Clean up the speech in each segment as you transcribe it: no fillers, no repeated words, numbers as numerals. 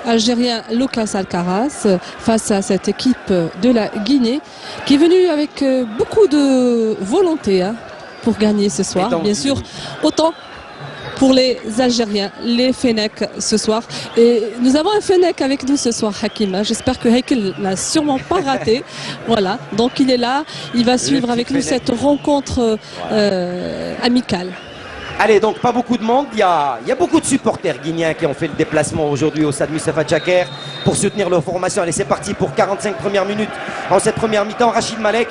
algérien Lucas Alcaraz face à cette équipe de la Guinée qui est venue avec beaucoup de volonté pour gagner ce soir. Bien sûr, autant pour les Algériens, les Fennecs ce soir. Et nous avons un Fennec avec nous ce soir, Hakim. J'espère que Hakim n'a sûrement pas raté. Voilà, donc il est là. Il va suivre avec nous cette rencontre amicale. Allez, donc pas beaucoup de monde. Il y a beaucoup de supporters guinéens qui ont fait le déplacement aujourd'hui au stade Moustapha Tchaker pour soutenir leur formation. Allez, c'est parti pour 45 premières minutes en cette première mi-temps. Rachid Malek,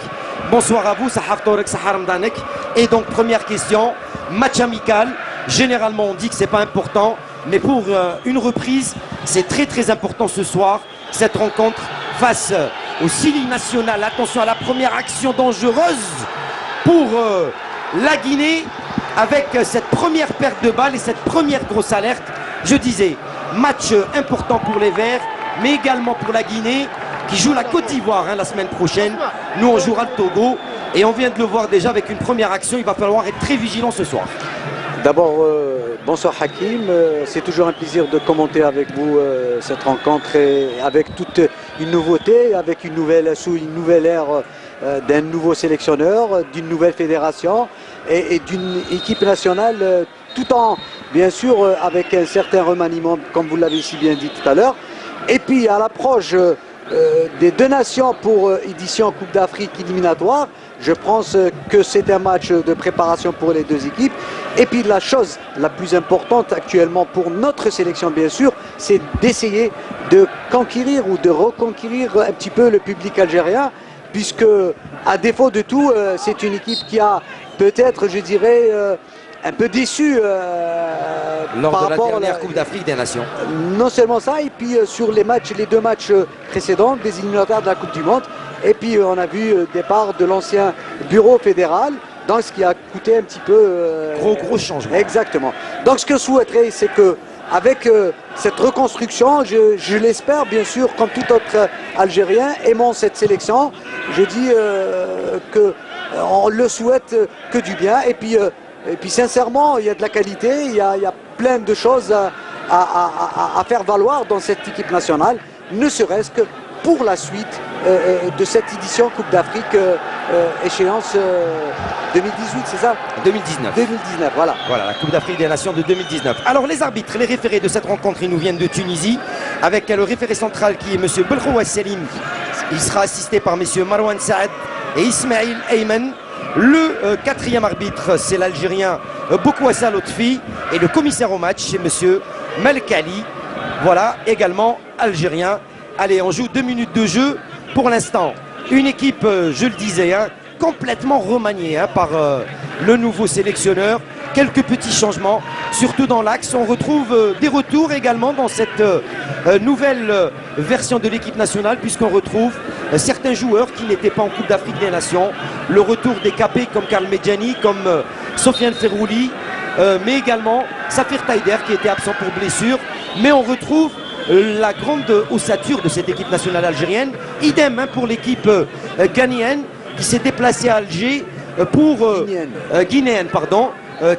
bonsoir à vous. Sahar Torek, Sahar Mdanek. Et donc, première question, match amical. Généralement, on dit que c'est pas important, mais pour une reprise, c'est très très important ce soir. Cette rencontre face au Sili national. Attention à la première action dangereuse pour la Guinée. Avec cette première perte de balle et cette première grosse alerte, je disais, match important pour les Verts, mais également pour la Guinée, qui joue la Côte d'Ivoire la semaine prochaine. Nous, on jouera le Togo, et on vient de le voir déjà avec une première action. Il va falloir être très vigilant ce soir. D'abord, bonsoir Hakim. C'est toujours un plaisir de commenter avec vous cette rencontre, et avec toute une nouveauté, avec sous une nouvelle ère d'un nouveau sélectionneur, d'une nouvelle fédération et d'une équipe nationale, tout en, bien sûr, avec un certain remaniement, comme vous l'avez si bien dit tout à l'heure. Et puis, à l'approche des deux nations pour édition Coupe d'Afrique éliminatoire, je pense que c'est un match de préparation pour les deux équipes. Et puis, la chose la plus importante actuellement pour notre sélection, bien sûr, c'est d'essayer de conquérir ou de reconquérir un petit peu le public algérien, puisque, à défaut de tout, c'est une équipe qui a peut-être, je dirais, un peu déçu lors de la dernière Coupe d'Afrique des Nations. Non seulement ça, et puis sur les deux matchs précédents, des éliminatoires de la Coupe du Monde, et puis on a vu le départ de l'ancien bureau fédéral, donc ce qui a coûté un petit peu... Gros changement. Exactement. Donc ce que je souhaiterais, c'est que avec cette reconstruction, je l'espère bien sûr, comme tout autre Algérien aimant cette sélection, je dis qu'on le souhaite que du bien. Et puis sincèrement, il y a de la qualité, il y a plein de choses à faire valoir dans cette équipe nationale, ne serait-ce que pour la suite de cette édition Coupe d'Afrique échéance 2018, c'est ça? 2019. 2019, voilà. Voilà, la Coupe d'Afrique des Nations de 2019. Alors les arbitres, les référés de cette rencontre, ils nous viennent de Tunisie, avec le référé central qui est M. Belkhoua Selim. Il sera assisté par M. Marwan Saad et Ismail Ayman. Le quatrième arbitre, c'est l'Algérien Boukouassa Lotfi. Et le commissaire au match, c'est M. Melkali. Voilà, également algérien. Allez, on joue 2 minutes de jeu. Pour l'instant, une équipe, je le disais, complètement remaniée par le nouveau sélectionneur. Quelques petits changements, surtout dans l'axe. On retrouve des retours également dans cette nouvelle version de l'équipe nationale, puisqu'on retrouve certains joueurs qui n'étaient pas en Coupe d'Afrique des Nations. Le retour des capés comme Karl Medjani, comme Sofiane Ferrouli, mais également Safir Taider qui était absent pour blessure. Mais on retrouve la grande ossature de cette équipe nationale algérienne. Idem pour l'équipe ghanéenne qui s'est déplacée à Alger pour... guinéenne, pardon.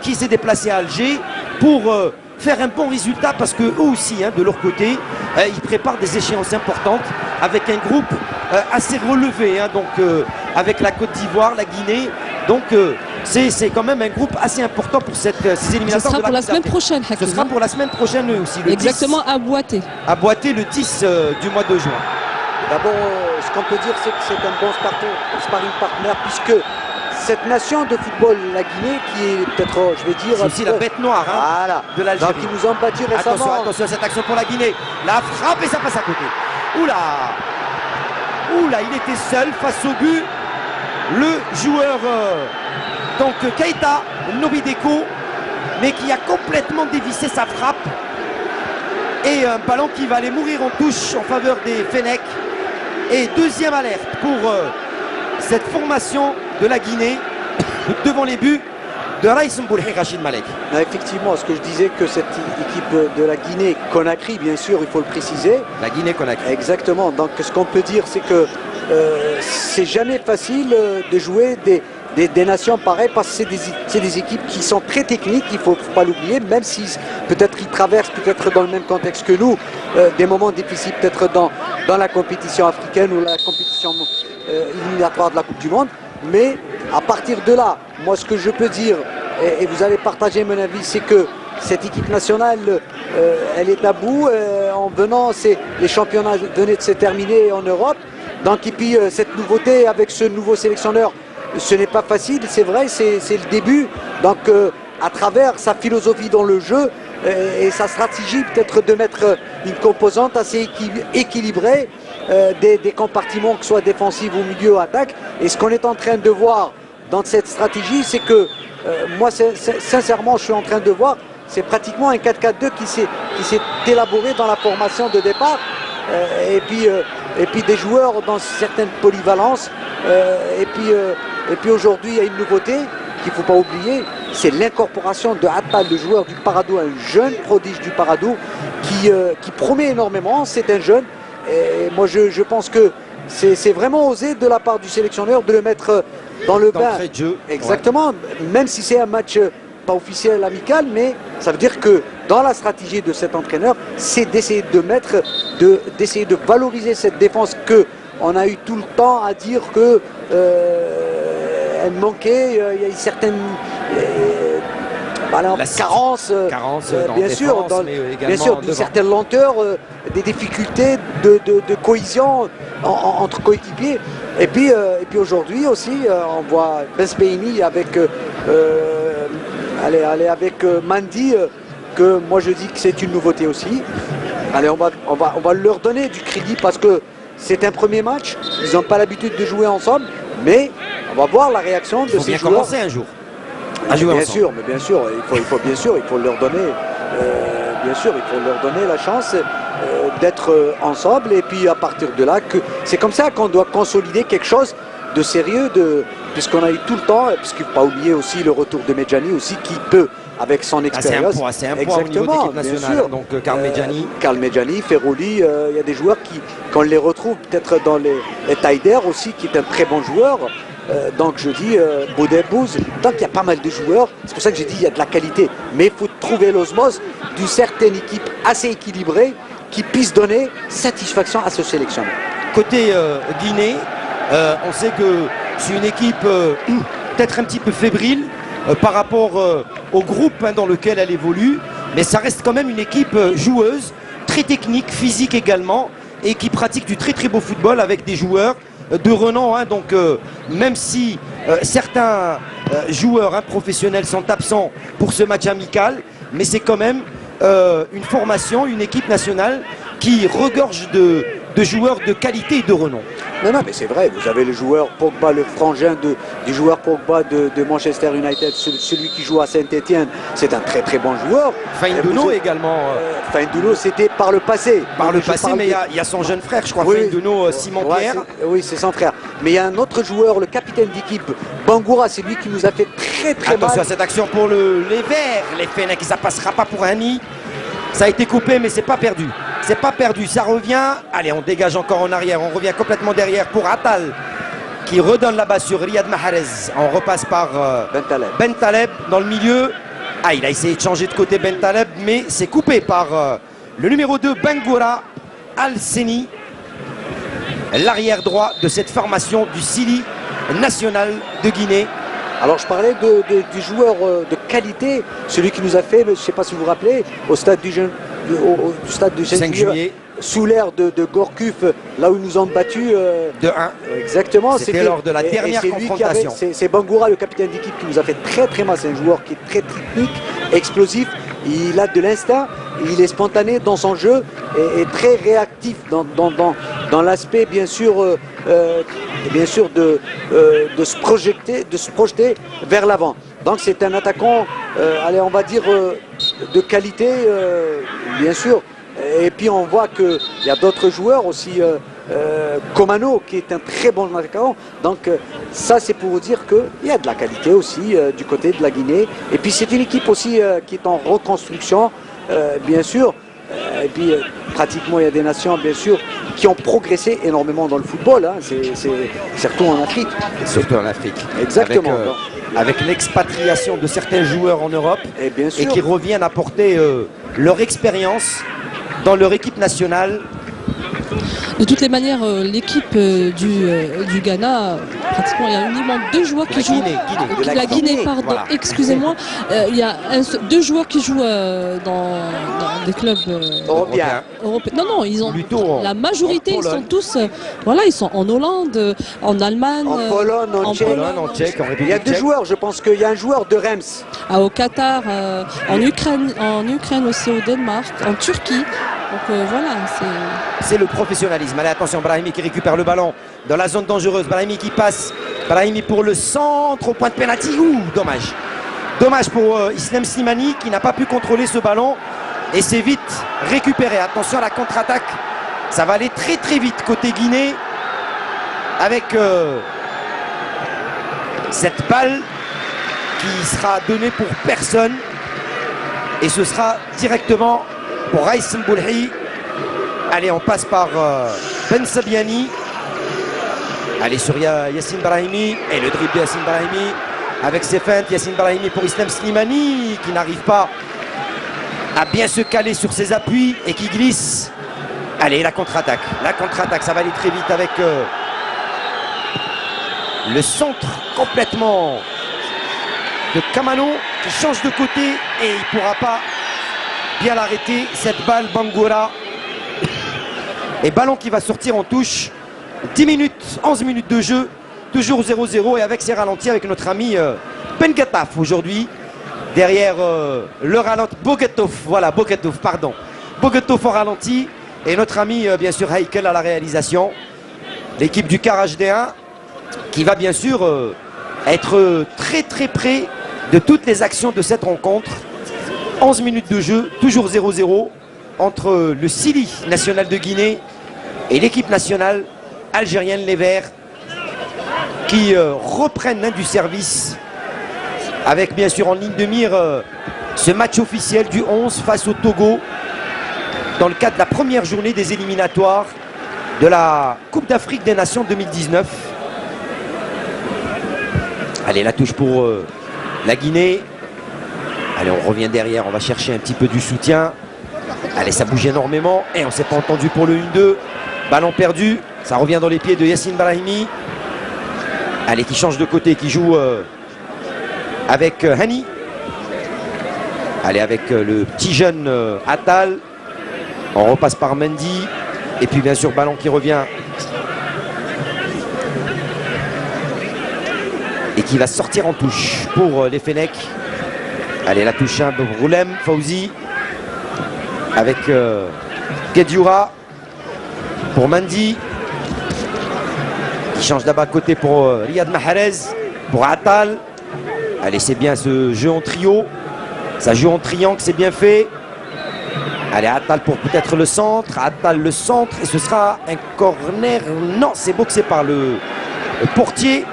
Qui s'est déplacé à Alger pour faire un bon résultat, parce que eux aussi, de leur côté, ils préparent des échéances importantes avec un groupe assez relevé, donc avec la Côte d'Ivoire, la Guinée. Donc c'est quand même un groupe assez important pour ces éliminatoires. Ce sera pour la semaine prochaine, Hakim. Ce sera pour la semaine prochaine aussi. Exactement, à Boité. À Boité le 10 du mois de juin. D'abord, ce qu'on peut dire, c'est que c'est un bon sparring partner, puisque cette nation de football, la Guinée, qui est peut-être, je vais dire... C'est aussi la bête noire voilà, de l'Algérie. Donc ils nous ont battu récemment. Attention à cette action pour la Guinée. La frappe et ça passe à côté. Oula, il était seul face au but. Le joueur, donc Keita Nobideko, mais qui a complètement dévissé sa frappe. Et un ballon qui va aller mourir en touche en faveur des Fennecs. Et deuxième alerte pour cette formation de la Guinée devant les buts de Raïs Mboulhi Rachid Malek. Effectivement, ce que je disais, que cette équipe de la Guinée, Conakry, bien sûr, il faut le préciser. La Guinée-Conakry. Exactement. Donc ce qu'on peut dire, c'est que c'est jamais facile de jouer des nations pareilles parce que c'est des équipes qui sont très techniques, il ne faut pas l'oublier, même si peut-être ils traversent peut-être dans le même contexte que nous, des moments difficiles peut-être dans la compétition africaine ou la compétition éliminatoire de la Coupe du Monde. Mais à partir de là, moi ce que je peux dire, et vous allez partager mon avis, c'est que cette équipe nationale, elle est à bout. En venant, les championnats venaient de se terminer en Europe. Donc, et puis cette nouveauté avec ce nouveau sélectionneur, ce n'est pas facile, c'est vrai, c'est le début. Donc, à travers sa philosophie dans le jeu et sa stratégie, peut-être de mettre une composante assez équilibrée, des compartiments, que ce soit défensifs ou milieu ou attaque. Et ce qu'on est en train de voir dans cette stratégie, c'est que moi, sincèrement, je suis en train de voir, c'est pratiquement un 4-4-2 qui s'est élaboré dans la formation de départ. Et puis des joueurs dans certaines polyvalences. Et puis aujourd'hui, il y a une nouveauté qu'il ne faut pas oublier, c'est l'incorporation de Attal, le joueur du Paradou, un jeune prodige du Paradou qui promet énormément. C'est un jeune. Et moi, je pense que c'est vraiment osé de la part du sélectionneur de le mettre dans le bain. De jeu. Exactement, ouais. Même si c'est un match pas officiel, amical, mais ça veut dire que dans la stratégie de cet entraîneur, c'est d'essayer d'essayer de valoriser cette défense que on a eu tout le temps à dire que elle manquait, il y a une certaine carence, bien sûr, bien sûr, d'une certaine lenteur, des difficultés de cohésion entre coéquipiers. Et puis aujourd'hui aussi, on voit Besbeini avec avec Mandy, que moi je dis que c'est une nouveauté aussi. Allez, on va leur donner du crédit parce que c'est un premier match, ils n'ont pas l'habitude de jouer ensemble, mais on va voir la réaction de ces joueurs. Il faut bien commencer un jour à jouer ensemble. Mais bien sûr, il faut leur donner, bien sûr, il faut leur donner la chance d'être ensemble, et puis à partir de là, c'est comme ça qu'on doit consolider quelque chose de sérieux, puisqu'on a eu tout le temps, puisqu'il ne faut pas oublier aussi le retour de Medjani aussi, qui peut, avec son expérience. C'est un poids au niveau de l'équipe nationale. Donc Karl Medjani, Ferroli, il y a des joueurs qui, quand on les retrouve peut-être dans les Taider aussi, qui est un très bon joueur. Donc je dis Boudebouz, donc il y a pas mal de joueurs, c'est pour ça que j'ai dit il y a de la qualité, mais il faut trouver l'osmose d'une certaine équipe assez équilibrée qui puisse donner satisfaction à ce sélectionneur. Côté Guinée, on sait que c'est une équipe peut-être un petit peu fébrile par rapport au groupe dans lequel elle évolue, mais ça reste quand même une équipe joueuse, très technique, physique également, et qui pratique du très très beau football avec des joueurs de renom. Donc même si certains joueurs professionnels sont absents pour ce match amical, mais c'est quand même une formation, une équipe nationale qui regorge de joueurs de qualité et de renom. Non, mais c'est vrai, vous avez le joueur Pogba, le frangin du joueur Pogba de Manchester United, celui qui joue à Saint-Etienne, c'est un très très bon joueur. Fainduno également. Fainduno, c'était par le passé. Mais il y a son jeune frère, je crois, Fainduno, Simon Pierre. Oui, c'est son frère. Mais il y a un autre joueur, le capitaine d'équipe, Bangoura, c'est lui qui nous a fait très mal. Attention à cette action pour les Verts, les Fennecs, ça passera pas pour un nid. Ça a été coupé, mais c'est pas perdu. C'est pas perdu, ça revient. Allez, on dégage encore en arrière. On revient complètement derrière pour Attal qui redonne la balle sur Riyad Mahrez. On repasse par Ben Taleb dans le milieu. Il a essayé de changer de côté Ben Taleb, mais c'est coupé par le numéro 2, Bangoura Al-Seni, l'arrière droit de cette formation du Sili national de Guinée. Alors je parlais du joueur de qualité, celui qui nous a fait, je ne sais pas si vous vous rappelez, au stade du 5 juillet, sous l'air de Gourcuff, là où ils nous ont battus de 1. Exactement. C'était lors de la dernière confrontation. C'est Bangoura, le capitaine d'équipe, qui nous a fait très très mal. C'est un joueur qui est très technique, explosif, il a de l'instinct, il est spontané dans son jeu et très réactif dans l'aspect bien sûr de se projeter vers l'avant. Donc c'est un attaquant, on va dire de qualité, bien sûr. Et puis on voit qu'il y a d'autres joueurs aussi, Komano qui est un très bon attaquant. Donc ça c'est pour vous dire qu'il y a de la qualité aussi du côté de la Guinée. Et puis c'est une équipe aussi qui est en reconstruction, bien sûr. Et puis pratiquement, il y a des nations, bien sûr, qui ont progressé énormément dans le football. Hein. C'est surtout en Afrique. Surtout en Afrique. Exactement. Avec l'expatriation de certains joueurs en Europe et qui reviennent apporter leur expérience dans leur équipe nationale. De toutes les manières, l'équipe du Ghana, pratiquement, il y a uniquement 2 joueurs qui jouent. La Guinée, pardon, voilà. Excusez-moi. Il y a 2 joueurs qui jouent dans des clubs européens. Non, ils ont la majorité, ils sont tous, voilà, ils sont en Hollande, en Allemagne, en Pologne, en Tchèque. Il y a 2 joueurs, je pense qu'il y a un joueur de Reims. Au Qatar, en Ukraine aussi, au Danemark, en Turquie. Donc voilà, c'est le professionnalisme. Allez, attention, Brahimi qui récupère le ballon dans la zone dangereuse. Brahimi qui passe. Brahimi pour le centre au point de pénalty. Ouh, dommage. Dommage pour Islam Slimani qui n'a pas pu contrôler ce ballon. Et c'est vite récupéré. Attention à la contre-attaque. Ça va aller très très vite côté Guinée. Avec cette balle qui sera donnée pour personne. Et ce sera directement pour Raïs Mboulhi. Allez, on passe par Ben Sabiani. Allez, sur Yassine Brahimi. Et le dribble de Yassine Brahimi. Avec ses feintes, Yassine Brahimi pour Islam Slimani qui n'arrive pas à bien se caler sur ses appuis et qui glisse. Allez, la contre-attaque. La contre-attaque, ça va aller très vite avec le centre complètement de Kamano qui change de côté et il ne pourra pas bien l'arrêter. Cette balle, Bangura. Et ballon qui va sortir en touche. 10 minutes, 11 minutes de jeu. Toujours 0-0 et avec ses ralentis avec notre ami Ben Ghataf aujourd'hui. Derrière le ralenti, Bogatov, voilà, Bogatov, pardon. Bogatov au ralenti. Et notre ami, bien sûr, Heikel à la réalisation. L'équipe du CAR HD1 qui va bien sûr être très très près de toutes les actions de cette rencontre. 11 minutes de jeu, toujours 0-0 entre le Sili national de Guinée et l'équipe nationale algérienne, les Verts, qui reprennent du service avec bien sûr en ligne de mire ce match officiel du 11 face au Togo dans le cadre de la première journée des éliminatoires de la Coupe d'Afrique des Nations 2019. Allez, la touche pour la Guinée. Allez, on revient derrière, on va chercher un petit peu du soutien. Allez, ça bouge énormément et on ne s'est pas entendu pour le 1-2. Ballon perdu, ça revient dans les pieds de Yassine Brahimi. Allez, qui change de côté, qui joue avec Hani. Allez, avec le petit jeune Attal. On repasse par Mendy. Et puis bien sûr, ballon qui revient. Et qui va sortir en touche pour les Fennecs. Allez, la touche un peu Roulem, Fauzi. Avec Guedioura. Pour Mendy. Qui change d'abord côté pour Riyad Mahrez. Pour Attal. Allez, c'est bien ce jeu en trio. Ça joue en triangle, c'est bien fait. Allez, Attal pour peut-être le centre. Attal le centre. Et ce sera un corner. Non, c'est boxé par le portier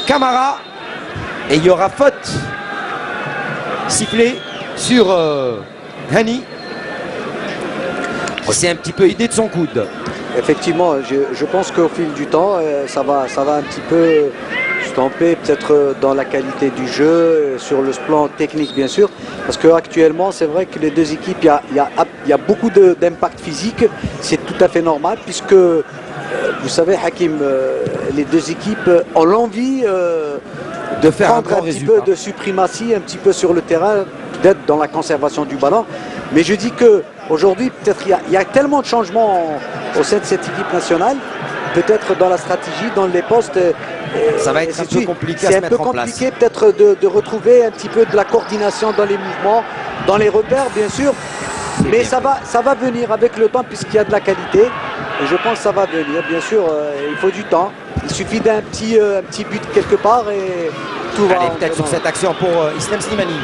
Camara. Et il y aura faute sifflée sur Hani. C'est un petit peu aidé de son coude. Effectivement, je pense qu'au fil du temps, ça va un petit peu se tromper peut-être dans la qualité du jeu, sur le plan technique bien sûr. Parce qu'actuellement, c'est vrai que les deux équipes, il y a beaucoup d'impact physique. C'est tout à fait normal puisque, vous savez, Hakim, les deux équipes ont l'envie de faire prendre un petit peu de suprématie un petit peu sur le terrain, peut-être dans la conservation du ballon. Mais je dis qu'aujourd'hui, peut-être il y a tellement de changements au sein de cette équipe nationale, peut-être dans la stratégie, dans les postes. Ça va être un peu compliqué à se mettre en place. C'est un peu compliqué peut-être de retrouver un petit peu de la coordination dans les mouvements, dans les repères bien sûr. Mais ça va venir avec le temps puisqu'il y a de la qualité. Et je pense que ça va venir. Bien sûr, il faut du temps. Il suffit d'un petit but quelque part et tout va. Allez, peut-être sur cette action pour Islam Slimani.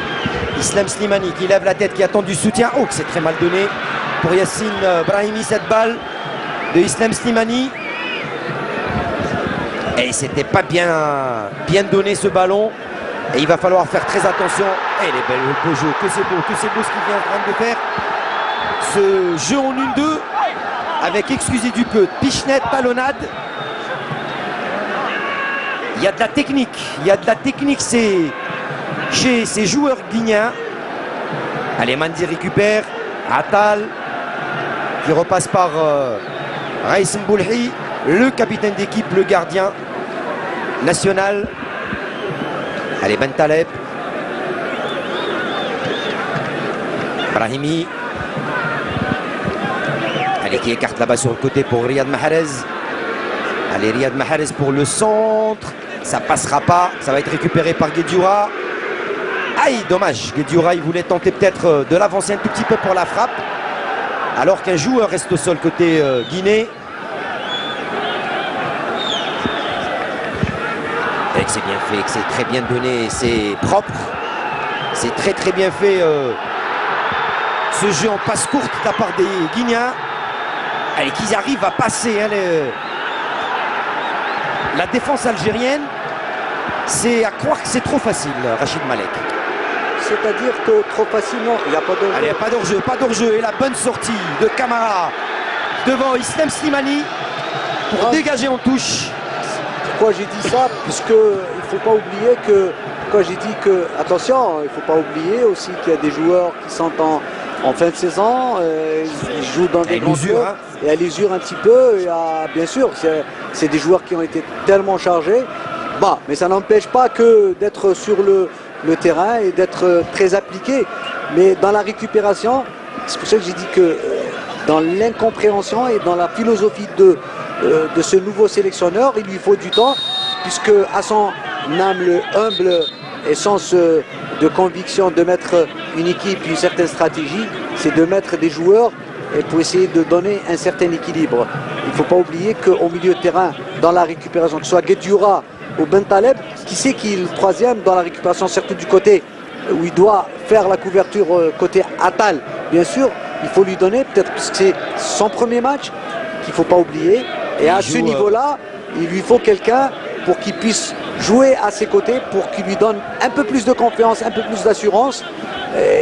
Islam Slimani qui lève la tête, qui attend du soutien. Oh, c'est très mal donné pour Yassine Brahimi, cette balle de Islam Slimani. Et c'était pas bien donné ce ballon. Et il va falloir faire très attention. Et les belles beaux jeux, que c'est beau ce qu'il vient en train de faire. Ce jeu en 1-2. avec, excusez du peu, pichenette, talonnade. Il y a de la technique. Il y a de la technique chez ces joueurs guinéens. Allez, Mandi récupère. Atal qui repasse par Raïs Mboulhi, le capitaine d'équipe, le gardien national. Allez, Bentaleb. Brahimi. Allez, qui écarte là-bas sur le côté pour Riyad Mahrez. Allez, Riyad Mahrez pour le centre. Ça passera pas. Ça va être récupéré par Guedioura. Aïe, dommage. Guedioura, il voulait tenter peut-être de l'avancer un tout petit peu pour la frappe. Alors qu'un joueur reste au sol côté Guinée. Et que c'est bien fait, que c'est très bien donné, c'est propre. C'est très très bien fait ce jeu en passe courte de la part des Guinéens. Allez, qu'ils arrivent à passer hein, la défense algérienne. C'est à croire que c'est trop facile, Rachid Malek. C'est-à-dire que trop facilement, il n'y a pas d'enjeu. Allez, pas d'enjeu, pas d'enjeu. Et la bonne sortie de Camara devant Islam Slimani pour dégager en touche. Pourquoi j'ai dit ça? Puisque il ne faut pas oublier que, quand j'ai dit que, attention, il ne faut pas oublier aussi qu'il y a des joueurs qui sont en fin de saison, ils jouent dans des grands clubs, hein. Et à l'usure un petit peu. Et bien sûr, c'est des joueurs qui ont été tellement chargés. Bah, mais ça n'empêche pas que d'être sur le terrain et d'être très appliqué. Mais dans la récupération, c'est pour ça que j'ai dit que dans l'incompréhension et dans la philosophie de ce nouveau sélectionneur, il lui faut du temps, puisque à son humble essence de conviction de mettre une équipe, une certaine stratégie, c'est de mettre des joueurs et pour essayer de donner un certain équilibre. Il ne faut pas oublier qu'au milieu de terrain, dans la récupération, que ce soit Guedioura ou Bentaleb, qui sait qu'il est le troisième dans la récupération, surtout du côté où il doit faire la couverture côté Atal. Bien sûr, il faut lui donner, peut-être parce que c'est son premier match, qu'il ne faut pas oublier. Et à ce niveau-là, il lui faut quelqu'un pour qu'il puisse jouer à ses côtés, pour qu'il lui donne un peu plus de confiance, un peu plus d'assurance.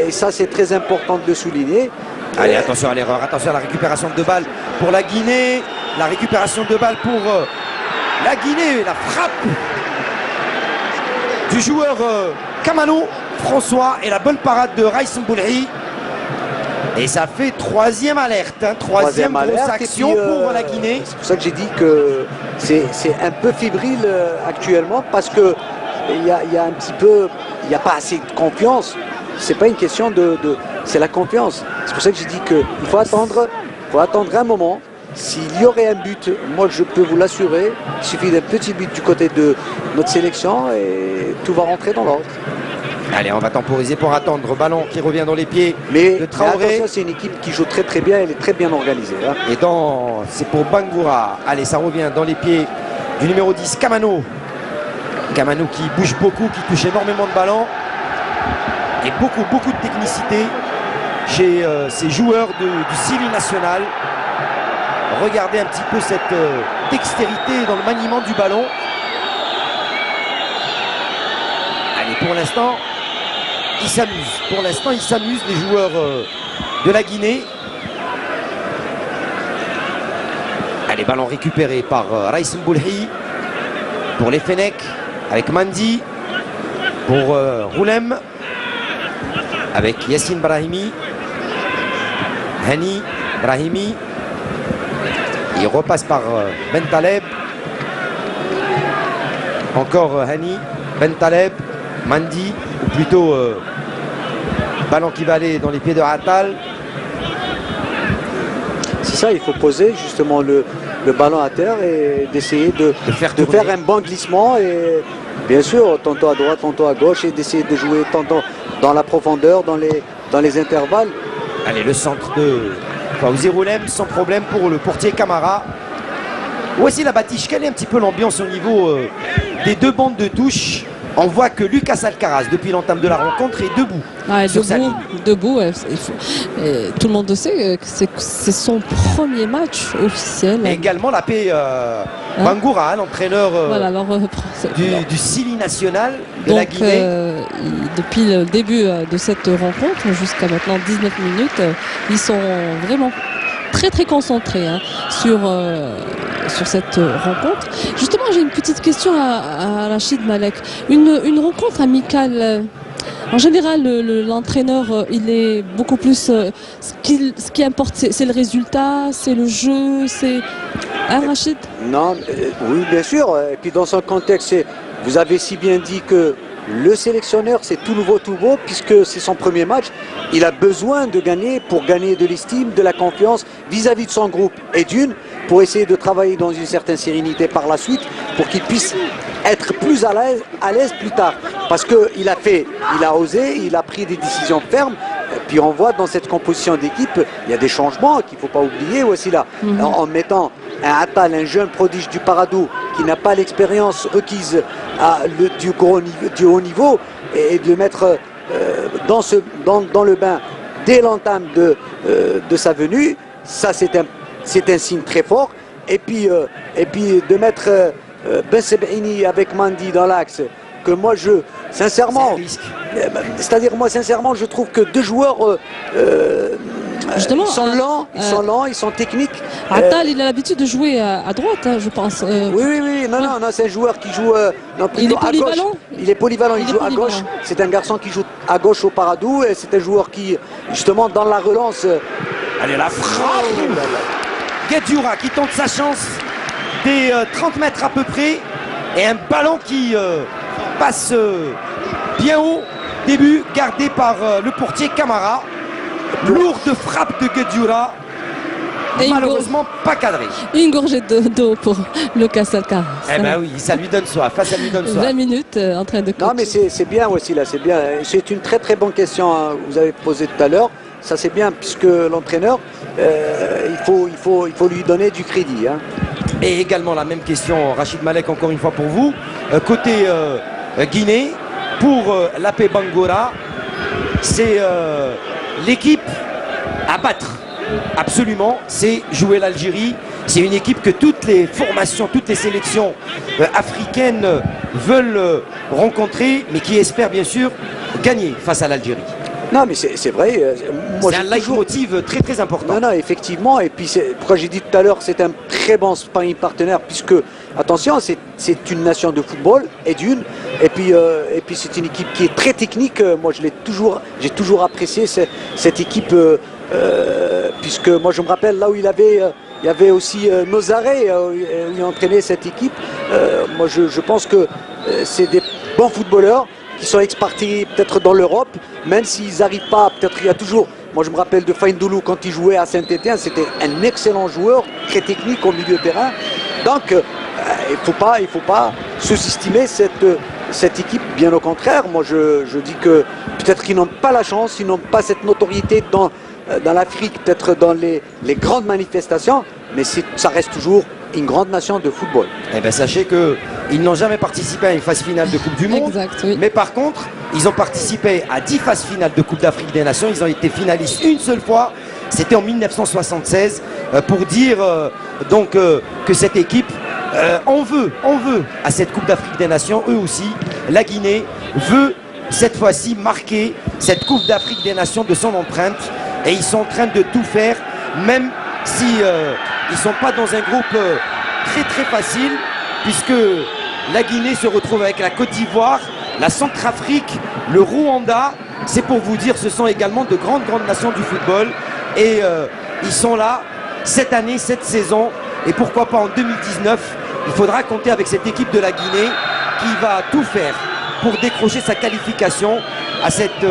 Et ça, c'est très important de le souligner. Allez, attention à l'erreur, attention à la récupération de balles pour la Guinée. La récupération de balles pour la Guinée. La frappe du joueur Kamano, François, et la bonne parade de Raïs Mboulhi. Et ça fait troisième alerte, hein, troisième grosse action puis, pour la Guinée. C'est pour ça que j'ai dit que c'est un peu fébrile actuellement, parce que il y a un petit peu, il n'y a pas assez de confiance. C'est pas une question c'est la confiance. C'est pour ça que j'ai dit qu'il faut attendre un moment. S'il y aurait un but, moi je peux vous l'assurer, il suffit d'un petit but du côté de notre sélection et tout va rentrer dans l'ordre. Allez, on va temporiser pour attendre. Ballon qui revient dans les pieds de Traoré. Mais attention, c'est une équipe qui joue très très bien, elle est très bien organisée. Hein. Et c'est pour Bangoura. Allez, ça revient dans les pieds du numéro 10, Kamano. Kamano qui bouge beaucoup, qui touche énormément de ballons. Et beaucoup de technicité chez ces joueurs du Sili national. Regardez un petit peu cette dextérité dans le maniement du ballon. Allez, pour l'instant, ils s'amusent. Pour l'instant, ils s'amusent, les joueurs de la Guinée. Allez, ballon récupéré par Raïs Mboulhi pour les Fenech avec Mandi pour Roulem avec Yassine Brahimi. Hani Brahimi. Il repasse par Bentaleb. Encore Hani, Bentaleb, Mandi, ou plutôt ballon qui va aller dans les pieds de Atal. C'est ça, il faut poser justement le ballon à terre et d'essayer de faire un bon glissement. Et bien sûr, tantôt à droite, tantôt à gauche, et d'essayer de jouer tantôt dans la profondeur, dans les intervalles. Allez, le centre de Fawzi Roulem sans problème pour le portier Camara. Voici la bâtiche. Quelle est un petit peu l'ambiance au niveau des deux bandes de touche? On voit que Lucas Alcaraz, depuis l'entame de la rencontre, est debout. Ah, debout, tout le monde le sait que c'est son premier match officiel. Et également la paix Bangoura, l'entraîneur du Sili national de la Guinée. Depuis le début de cette rencontre, jusqu'à maintenant 19 minutes, ils sont vraiment très concentrés sur cette rencontre. Justement, j'ai une petite question à Rachid Malek. Une rencontre amicale, en général, l'entraîneur, il est beaucoup plus... ce qui importe, c'est le résultat, c'est le jeu, c'est... Hein, Rachid? Non, oui, bien sûr. Et puis dans son contexte, vous avez si bien dit que le sélectionneur, c'est tout nouveau, tout beau, puisque c'est son premier match. Il a besoin de gagner pour gagner de l'estime, de la confiance vis-à-vis de son groupe et pour essayer de travailler dans une certaine sérénité par la suite, pour qu'il puisse être plus à l'aise plus tard. Parce qu'il a osé, il a pris des décisions fermes. Puis on voit dans cette composition d'équipe, il y a des changements qu'il ne faut pas oublier aussi là. En mettant un Attal, un jeune prodige du Paradou qui n'a pas l'expérience requise du haut niveau, et de le mettre dans le bain dès l'entame de sa venue, ça c'est un signe très fort. Et puis de mettre Ben Sebaini avec Mandi dans l'axe, que moi sincèrement, je trouve que deux joueurs justement, ils sont lents, ils sont techniques. Attal, il a l'habitude de jouer à droite, je pense. Oui, non, c'est un joueur qui joue il est polyvalent. Il est polyvalent, il joue à gauche. C'est un garçon qui joue à gauche au Paradou, et c'est un joueur qui, justement, dans la relance... Allez, la frappe Guedioura qui tente sa chance des 30 mètres à peu près, et un ballon qui passe bien haut. Début gardé par le portier Camara. Lourde frappe de Guedioura, malheureusement pas cadré. Une gorgée d'eau pour Lucas Alcaraz. Eh ben oui, ça lui donne soif. Ça lui donne soif. 20 minutes en train de coacher. Non, mais c'est bien aussi là, c'est bien. C'est une très bonne question que vous avez posée tout à l'heure. Ça c'est bien, puisque l'entraîneur, il faut lui donner du crédit. Et également la même question, Rachid Malek, encore une fois pour vous. Côté Guinée, pour l'AP Bangora, c'est l'équipe à battre. Absolument, c'est jouer l'Algérie. C'est une équipe que toutes les formations, toutes les sélections africaines veulent rencontrer, mais qui espère bien sûr gagner face à l'Algérie. Non, mais c'est vrai. C'est un leitmotiv très important. Non, effectivement. Et puis, pourquoi j'ai dit tout à l'heure, c'est un très bon sparring partenaire, puisque, attention, c'est une nation de football, et puis c'est une équipe qui est très technique. Moi, j'ai toujours apprécié cette équipe, puisque moi, je me rappelle là où il y avait aussi Nozaré, où il entraînait cette équipe. Moi, je pense que c'est des bons footballeurs qui sont expartis peut-être dans l'Europe, même s'ils n'arrivent pas, peut-être il y a toujours... Moi je me rappelle de Faindoulou quand il jouait à Saint-Étienne, c'était un excellent joueur, très technique au milieu de terrain. Donc il ne faut pas sous-estimer cette équipe, bien au contraire. Moi je dis que peut-être qu'ils n'ont pas la chance, ils n'ont pas cette notoriété dans l'Afrique, peut-être dans les grandes manifestations, mais ça reste toujours une grande nation de football. Eh bien, sachez qu'ils n'ont jamais participé à une phase finale de Coupe du Monde. Exact, oui. Mais par contre, ils ont participé à 10 phases finales de Coupe d'Afrique des Nations. Ils ont été finalistes une seule fois. C'était en 1976. Pour dire que cette équipe on veut à cette Coupe d'Afrique des Nations. Eux aussi, la Guinée veut cette fois-ci marquer cette Coupe d'Afrique des Nations de son empreinte. Et ils sont en train de tout faire, même si ils ne sont pas dans un groupe très facile, puisque la Guinée se retrouve avec la Côte d'Ivoire, la Centrafrique, le Rwanda. C'est pour vous dire, ce sont également de grandes nations du football. Et ils sont là cette année, cette saison. Et pourquoi pas en 2019, il faudra compter avec cette équipe de la Guinée qui va tout faire pour décrocher sa qualification à cette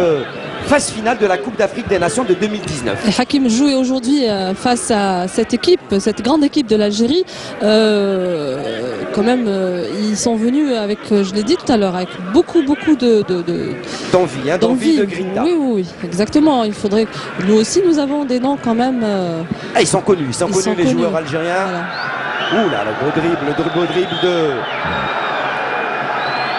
phase finale de la Coupe d'Afrique des Nations de 2019. Et Hakim joue aujourd'hui face à cette équipe, cette grande équipe de l'Algérie. Quand même, ils sont venus avec, je l'ai dit tout à l'heure, avec beaucoup d'envie, de grinta. Oui, exactement. Il faudrait. Nous aussi, nous avons des noms quand même. Ils sont connus, les joueurs algériens. Voilà. Ouh là, le beau dribble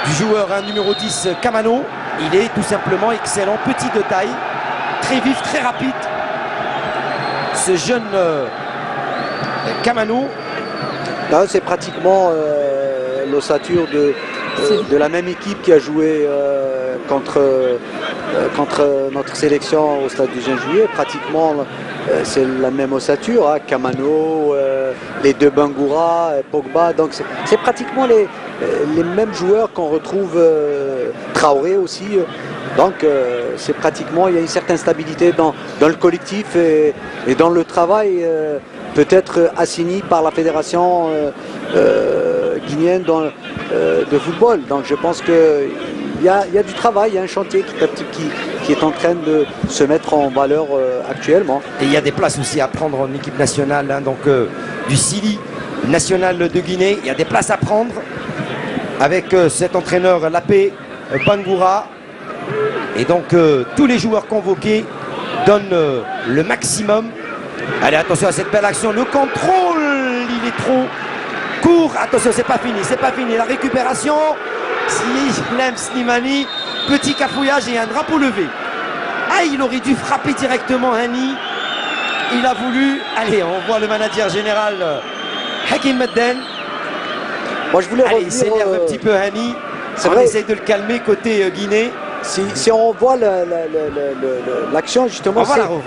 du joueur numéro 10, Kamano. Il est tout simplement excellent, petit de taille, très vif, très rapide. Ce jeune Kamano. C'est pratiquement l'ossature de la même équipe qui a joué contre notre sélection au stade du 20 juillet. Pratiquement c'est la même ossature, hein, Kamano, les deux Bangoura, Pogba, donc c'est pratiquement les mêmes joueurs qu'on retrouve, Traoré aussi. Donc c'est pratiquement, il y a une certaine stabilité dans le collectif et dans le travail peut-être assigné par la fédération guinéenne de football. Donc je pense qu'il y a du travail, il y a un chantier qui est en train de se mettre en valeur actuellement. Et il y a des places aussi à prendre en équipe nationale, hein, donc du Sili national de Guinée. Il y a des places à prendre avec cet entraîneur Lapé Bangoura. Et donc tous les joueurs convoqués donnent le maximum. Allez, attention à cette belle action. Le contrôle, il est trop court. Attention, c'est pas fini. La récupération. Islem Slimani, petit cafouillage et un drapeau levé. Ah, il aurait dû frapper directement Hani. Il a voulu. Allez, on voit le manager général Hakim Medden. Moi, je voulais revenir. Il s'énerve un petit peu Hani. On essaie de le calmer côté Guinée. Si on voit l'action, justement,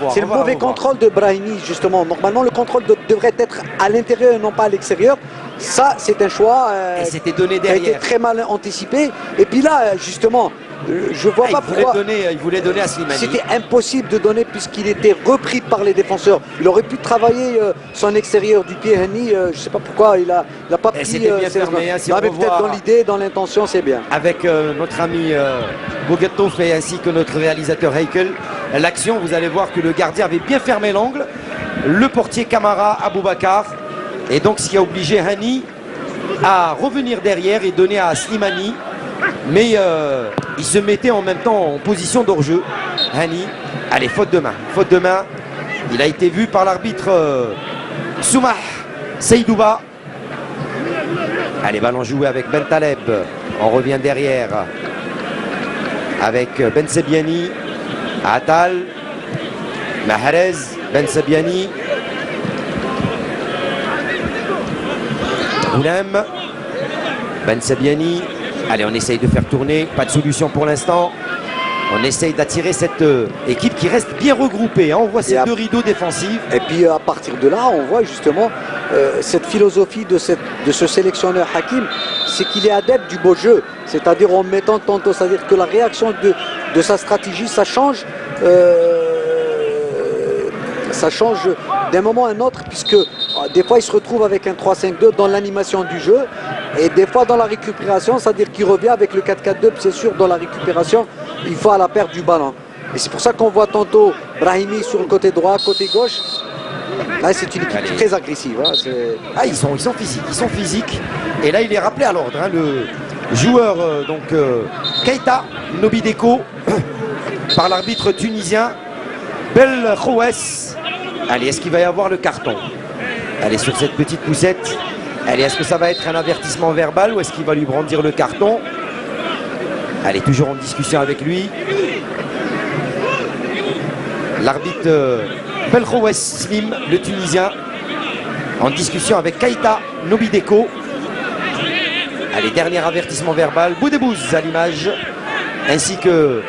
c'est le mauvais contrôle de Brahimi, justement. Normalement, le contrôle devrait être à l'intérieur et non pas à l'extérieur. Ça, c'est un choix c'était donné qui a été très mal anticipé. Et puis là, justement, je vois pas pourquoi. Il voulait donner à Slimani. C'était impossible de donner puisqu'il était repris par les défenseurs. Il aurait pu travailler son extérieur du pied, Hani. Je ne sais pas pourquoi il a pas pris. C'était bien fermé. Si peut-être dans l'idée, dans l'intention, c'est bien. Avec notre ami Bougatouf et ainsi que notre réalisateur Heikel, l'action, vous allez voir que le gardien avait bien fermé l'angle. Le portier Camara, Aboubakar. Et donc, ce qui a obligé Hani à revenir derrière et donner à Slimani. Mais il se mettait en même temps en position d'hors-jeu. Hani, allez, faute de main. Il a été vu par l'arbitre Soumah Seydouba. Allez, ballon joué avec Ben Taleb. On revient derrière avec Ben Sebiani, Atal, Mahrez, Ben Sebiani. Oulem, Ben Sebiani. Allez, on essaye de faire tourner. Pas de solution pour l'instant. On essaye d'attirer cette équipe qui reste bien regroupée. Hein. On voit ces deux rideaux défensifs. Et puis à partir de là, on voit justement cette philosophie de ce sélectionneur Hakim, c'est qu'il est adepte du beau jeu. C'est-à-dire en mettant tantôt, c'est-à-dire que la réaction de sa stratégie, ça change. Ça change d'un moment à un autre, puisque des fois il se retrouve avec un 3-5-2 dans l'animation du jeu, et des fois dans la récupération, c'est-à-dire qu'il revient avec le 4-4-2, c'est sûr, dans la récupération, il faut à la perte du ballon. Et c'est pour ça qu'on voit tantôt Brahimi sur le côté droit, côté gauche. Là, c'est une équipe très agressive. Hein, ils sont physiques. Et là, il est rappelé à l'ordre. Hein, le joueur, Keita Nobideko, par l'arbitre tunisien, Bel Khouess. Allez, est-ce qu'il va y avoir le carton? Allez, sur cette petite poussette. Allez, est-ce que ça va être un avertissement verbal ou est-ce qu'il va lui brandir le carton? Allez, toujours en discussion avec lui. L'arbitre Bel Khouess Slim, le Tunisien, en discussion avec Keita Nobideko. Allez, dernier avertissement verbal. Boudebouz à l'image, ainsi que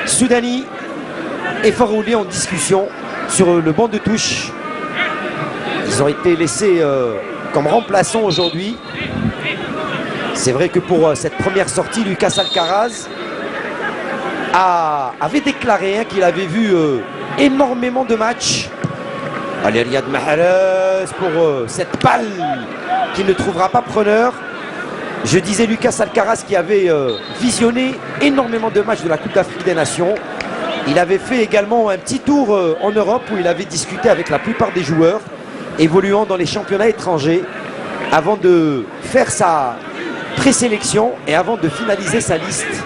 Soudani et Farouli en discussion sur le banc de touche. Ils ont été laissés comme remplaçants aujourd'hui. C'est vrai que pour cette première sortie, Lucas Alcaraz avait déclaré qu'il avait vu énormément de matchs. Allez, Riyad Mahrez pour cette balle qui ne trouvera pas preneur. Je disais Lucas Alcaraz qui avait visionné énormément de matchs de la Coupe d'Afrique des Nations. Il avait fait également un petit tour en Europe où il avait discuté avec la plupart des joueurs évoluant dans les championnats étrangers avant de faire sa présélection et avant de finaliser sa liste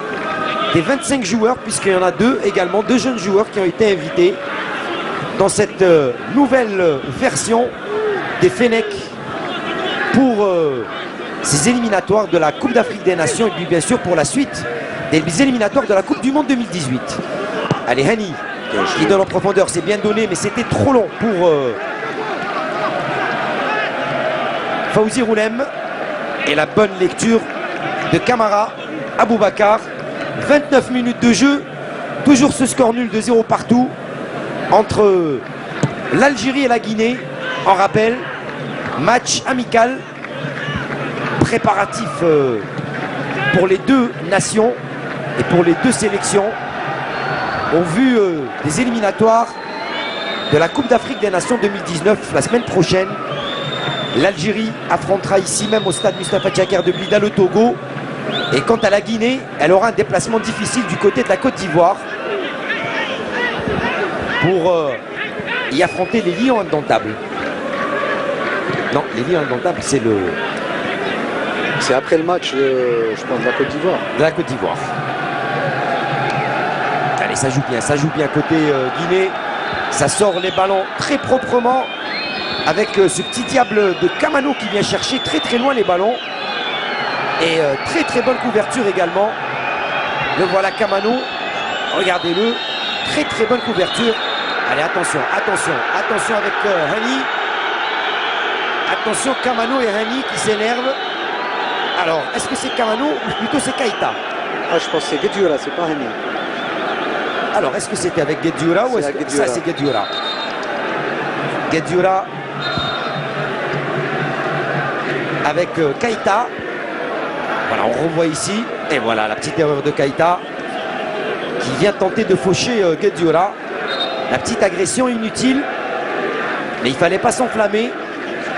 des 25 joueurs, puisqu'il y en a deux jeunes joueurs qui ont été invités dans cette nouvelle version des Fennecs pour ces éliminatoires de la Coupe d'Afrique des Nations et puis bien sûr pour la suite des éliminatoires de la Coupe du Monde 2018. Allez, Hani qui donne en profondeur, c'est bien donné mais c'était trop long pour Fawzi Roulem, et la bonne lecture de Camara Aboubakar. 29 minutes de jeu, toujours ce score nul de 0 partout entre l'Algérie et la Guinée, en rappel, match amical, préparatif pour les deux nations et pour les deux sélections, au vu des éliminatoires de la Coupe d'Afrique des Nations 2019 la semaine prochaine. L'Algérie affrontera ici même au stade Mustapha Tchaker de Blida le Togo. Et quant à la Guinée, elle aura un déplacement difficile du côté de la Côte d'Ivoire pour y affronter les Lions indomptables. Non, les Lions indomptables, c'est le... C'est après le match, je pense, de la Côte d'Ivoire. De la Côte d'Ivoire. Allez, ça joue bien côté Guinée. Ça sort les ballons très proprement avec ce petit diable de Kamano qui vient chercher très loin les ballons. Et très bonne couverture également. Le voilà Kamano. Regardez-le. Très bonne couverture. Allez, attention avec Hani. Attention Kamano et Hani qui s'énervent. Alors, est-ce que c'est Kamano ou plutôt c'est Keïta? Ah, je pense que c'est Guedioura, c'est pas Hani. Alors, est-ce que c'était avec Guedioura ou est-ce que ça c'est Guedioura? Guedioura avec Keïta. Voilà, on revoit ici. Et voilà la petite erreur de Keïta qui vient tenter de faucher Guedioura. La petite agression inutile. Mais il ne fallait pas s'enflammer.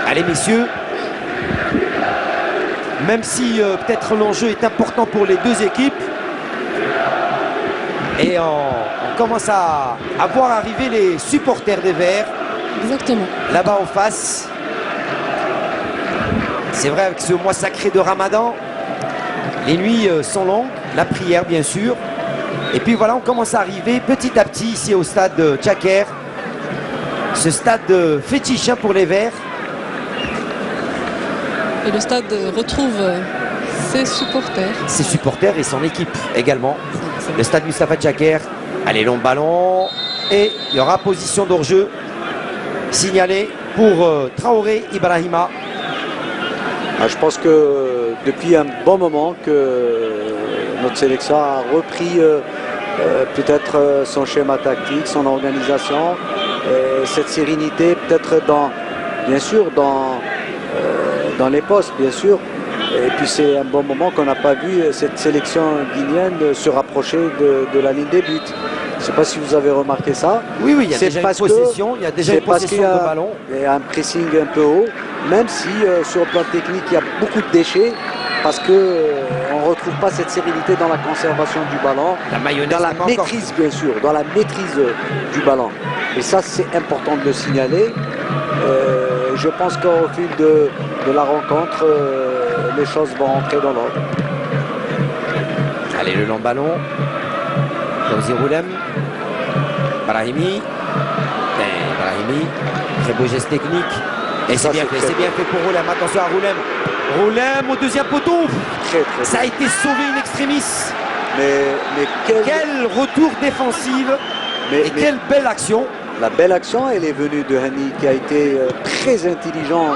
Allez, messieurs. Même si peut-être l'enjeu est important pour les deux équipes. Et on commence à voir arriver les supporters des Verts. Exactement. Là-bas en face. C'est vrai, avec ce mois sacré de Ramadan, les nuits sont longues, la prière bien sûr. Et puis voilà, on commence à arriver petit à petit ici au stade de Tchaker. Ce stade fétiche pour les Verts. Et le stade retrouve ses supporters. Ses supporters et son équipe également. Le stade Mustapha Tchaker. Allez, long ballon. Et il y aura position d'hors-jeu signalée pour Traoré Ibrahima. Ah, je pense que depuis un bon moment que notre sélection a repris peut-être son schéma tactique, son organisation, cette sérénité peut-être bien sûr dans les postes bien sûr. Et puis c'est un bon moment qu'on n'a pas vu cette sélection guinéenne se rapprocher de la ligne des buts. Je ne sais pas si vous avez remarqué ça. Oui, il y a déjà une possession, de ballon. Il y a un pressing un peu haut, même si sur le plan technique il y a beaucoup de déchets, parce qu'on ne retrouve pas cette sérénité dans la conservation du ballon, dans la maîtrise bien sûr, dans la maîtrise du ballon. Et ça c'est important de le signaler. Je pense qu'au fil de la rencontre, les choses vont entrer dans l'ordre. Allez, le long ballon. Fawzi Roulem. Brahimi. Très beau geste technique. Et c'est bien fait pour Roulem. Attention à Roulem. Roulem au deuxième poteau. Ça a été sauvé in extremis. Mais quel retour défensif. Et quelle belle action. La belle action, elle est venue de Hani qui a été très intelligent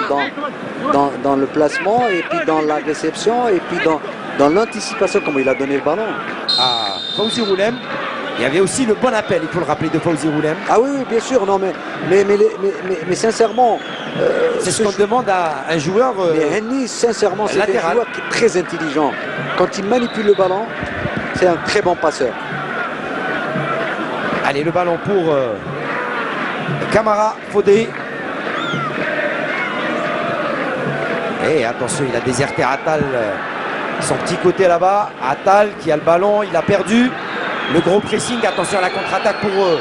dans le placement et puis dans la réception et puis dans l'anticipation, comment il a donné le ballon. Ah, Fawzi Roulem. Il y avait aussi le bon appel, il faut le rappeler, de Fawzi Roulem. Ah oui, bien sûr, non, mais sincèrement... c'est ce qu'on demande à un joueur mais Hani, sincèrement, c'est un joueur qui est très intelligent. Quand il manipule le ballon, c'est un très bon passeur. Allez, le ballon pour Camara Fodé. Et attention, il a déserté Attal, son petit côté là-bas. Attal qui a le ballon, il a perdu. Le gros pressing, attention à la contre-attaque pour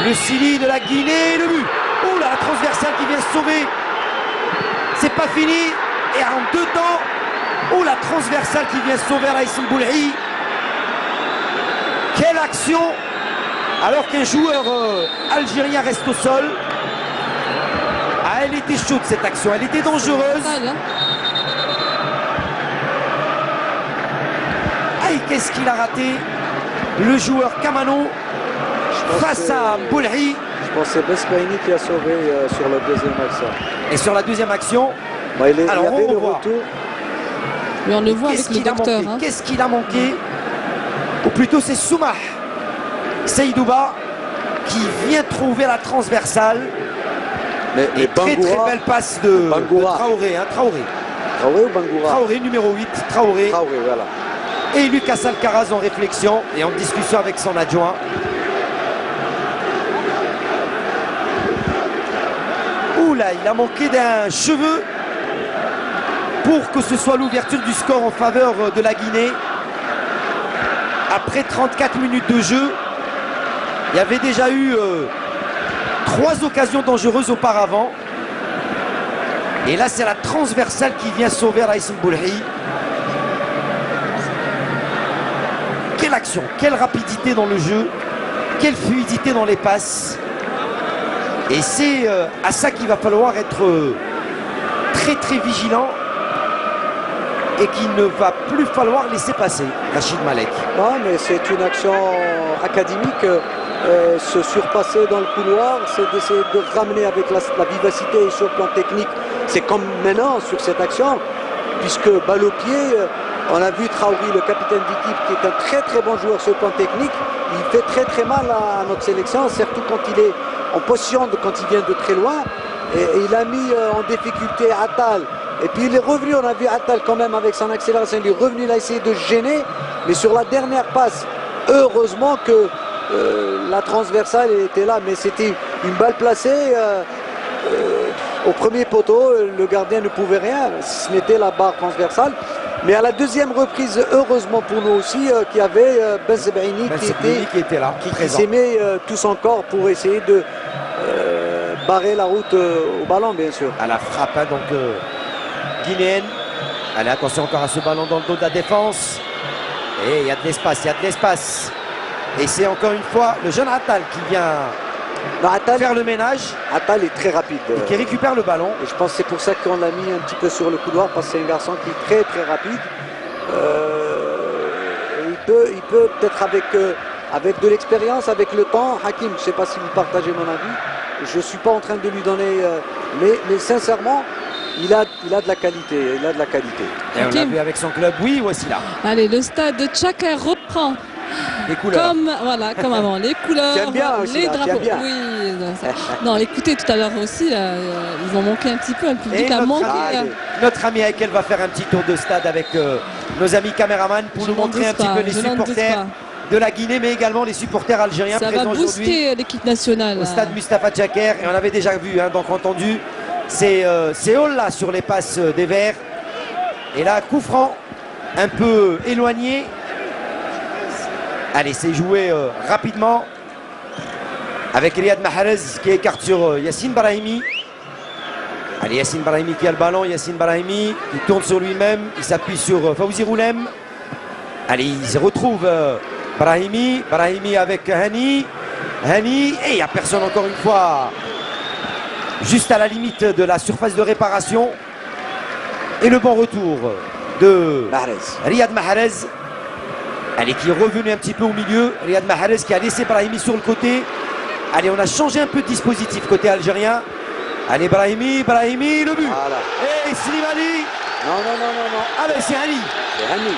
le Sili de la Guinée. Le but. Oh là, la transversale qui vient se sauver. C'est pas fini. Et en deux temps, oh la transversale qui vient se sauver à Raïs Boulhi. Quelle action! Alors qu'un joueur algérien reste au sol. Ah, elle était chaude cette action, elle était dangereuse. Aïe, qu'est-ce qu'il a raté le joueur Kamano face à Boulhi. Je pense que c'est Besbaini qui a sauvé sur la deuxième action. Et sur la deuxième action, alors il y avait le retour. Mais on le voit avec le docteur. Qu'est-ce qu'il a manqué? Ou plutôt c'est Soumah Seydouba qui vient trouver la transversale. Mais Et très très belle passe de Traoré, hein, Traoré. Traoré ou Bangoura? Traoré, numéro 8, Traoré. Traoré, voilà. Et Lucas Alcaraz en réflexion et en discussion avec son adjoint. Oula, il a manqué d'un cheveu pour que ce soit l'ouverture du score en faveur de la Guinée. Après 34 minutes de jeu, il y avait déjà eu 3 occasions dangereuses auparavant. Et là, c'est la transversale qui vient sauver Raïs Mboulhi. Quelle action, quelle rapidité dans le jeu, quelle fluidité dans les passes. Et c'est à ça qu'il va falloir être très très vigilant et qu'il ne va plus falloir laisser passer Rachid Malek. Non, mais c'est une action académique. Se surpasser dans le couloir, c'est d'essayer de ramener avec la vivacité et sur le plan technique. C'est comme maintenant sur cette action, puisque balle au pied, on a vu Traoré, le capitaine d'équipe, qui est un très très bon joueur sur le plan technique. Il fait très très mal à notre sélection, surtout quand il est en position, quand il vient de très loin. Et il a mis en difficulté Attal. Et puis il est revenu, on a vu Attal quand même avec son accélération, il est revenu, il a essayé de gêner. Mais sur la dernière passe, heureusement que la transversale était là, mais c'était une balle placée au premier poteau. Le gardien ne pouvait rien, ce n'était la barre transversale. Mais à la deuxième reprise, heureusement pour nous aussi, qu'il y avait Bensebaini qui était là, qui s'aimait tout son corps pour essayer de barrer la route au ballon, bien sûr. À la frappe, hein, donc guinéenne. Allez, attention encore à ce ballon dans le dos de la défense. Et il y a de l'espace, il y a de l'espace. Et c'est encore une fois le jeune Attal qui vient faire le ménage. Attal est très rapide. Et qui récupère le ballon. Et je pense que c'est pour ça qu'on l'a mis un petit peu sur le couloir, parce que c'est un garçon qui est très très rapide. Il peut peut-être avec de l'expérience, avec le temps. Hakim, je ne sais pas si vous partagez mon avis. Je ne suis pas en train de lui donner... mais sincèrement, il a de la qualité. Il a de la qualité. Et on l'a vu avec son club. Oui, voici là. Allez, le stade de Tchaka reprend. Les couleurs. Comme avant, les couleurs, bien aussi, les là, drapeaux. bien. Oui, non, écoutez, tout à l'heure aussi, là, ils ont manqué un petit peu, le public a manqué. Notre ami Aikel va faire un petit tour de stade avec nos amis caméramans pour nous montrer un petit peu les supporters de la Guinée, mais également les supporters algériens présents aujourd'hui. Ça va booster l'équipe nationale. Au stade Mustapha Tchaker, et on avait déjà vu, hein, donc entendu, c'est Hall là sur les passes des Verts. Et là, coup franc, un peu éloigné. Allez, c'est joué rapidement avec Riyad Mahrez qui écarte sur Yassine Brahimi. Allez, Yassine Brahimi qui a le ballon. Yassine Brahimi qui tourne sur lui-même. Il s'appuie sur Fawzi Roulem. Allez, il se retrouve Brahimi. Brahimi avec Hani. Hani. Et il n'y a personne encore une fois. Juste à la limite de la surface de réparation. Et le bon retour de Riyad Mahrez. Allez, qui est revenu un petit peu au milieu. Riyad Mahrez qui a laissé Brahimi sur le côté. Allez, on a changé un peu de dispositif côté algérien. Allez, Brahimi, le but. Voilà. Et Slimani. Non. Ah ben c'est Hani. C'est Hani.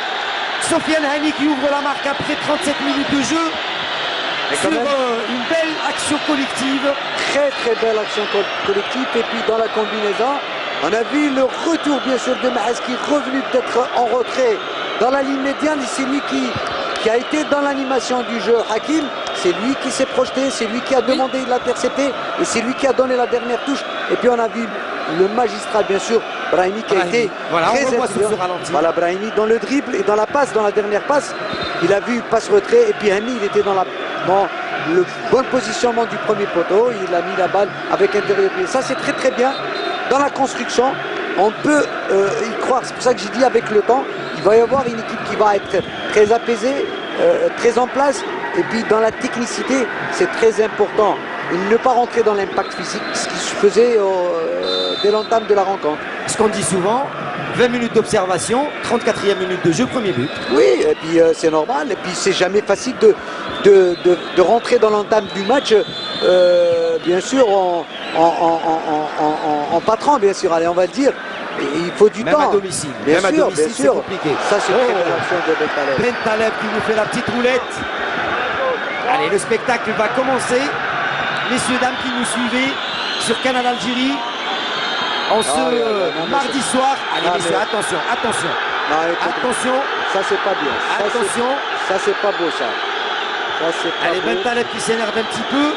Sofiane Hani qui ouvre la marque après 37 minutes de jeu. Sur une belle action collective. Très très belle action collective. Et puis dans la combinaison, on a vu le retour bien sûr de Mahrez qui est revenu peut-être en retrait. Dans la ligne médiane, c'est lui qui a été dans l'animation du jeu. Hakim, c'est lui qui s'est projeté, c'est lui qui a demandé de l'intercepter et c'est lui qui a donné la dernière touche. Et puis on a vu le magistral, bien sûr, Brahimi qui a été très intelligent. Voilà, Brahimi dans le dribble et dans la passe, dans la dernière passe, il a vu passe-retrait et puis Hani, il était dans le bon positionnement du premier poteau. Il a mis la balle avec intérieur pied. Ça, c'est très très bien. Dans la construction, on peut y croire. C'est pour ça que j'ai dit avec le temps, il va y avoir une équipe qui va être très apaisée, très en place. Et puis dans la technicité, c'est très important. Il ne pas rentrer dans l'impact physique, ce qui se faisait dès l'entame de la rencontre. Ce qu'on dit souvent, 20 minutes d'observation, 34e minute de jeu, premier but. Oui, et puis c'est normal. Et puis c'est jamais facile de rentrer dans l'entame du match, bien sûr, en patron, bien sûr. Allez, on va le dire. Et il faut du temps. Même à domicile. Bien sûr, c'est compliqué. Ça, c'est une très belle action de Ben Taleb. Ben Taleb qui nous fait la petite roulette. Allez, le spectacle va commencer. messieurs, dames qui nous suivez sur Canal Algérie en ce mardi soir. Allez, messieurs, attention, attention. Non, écoute, Attention, ça c'est pas bien. attention. Ça c'est pas beau ça. Ça c'est pas Allez, beau. Bentaleb qui s'énerve un petit peu.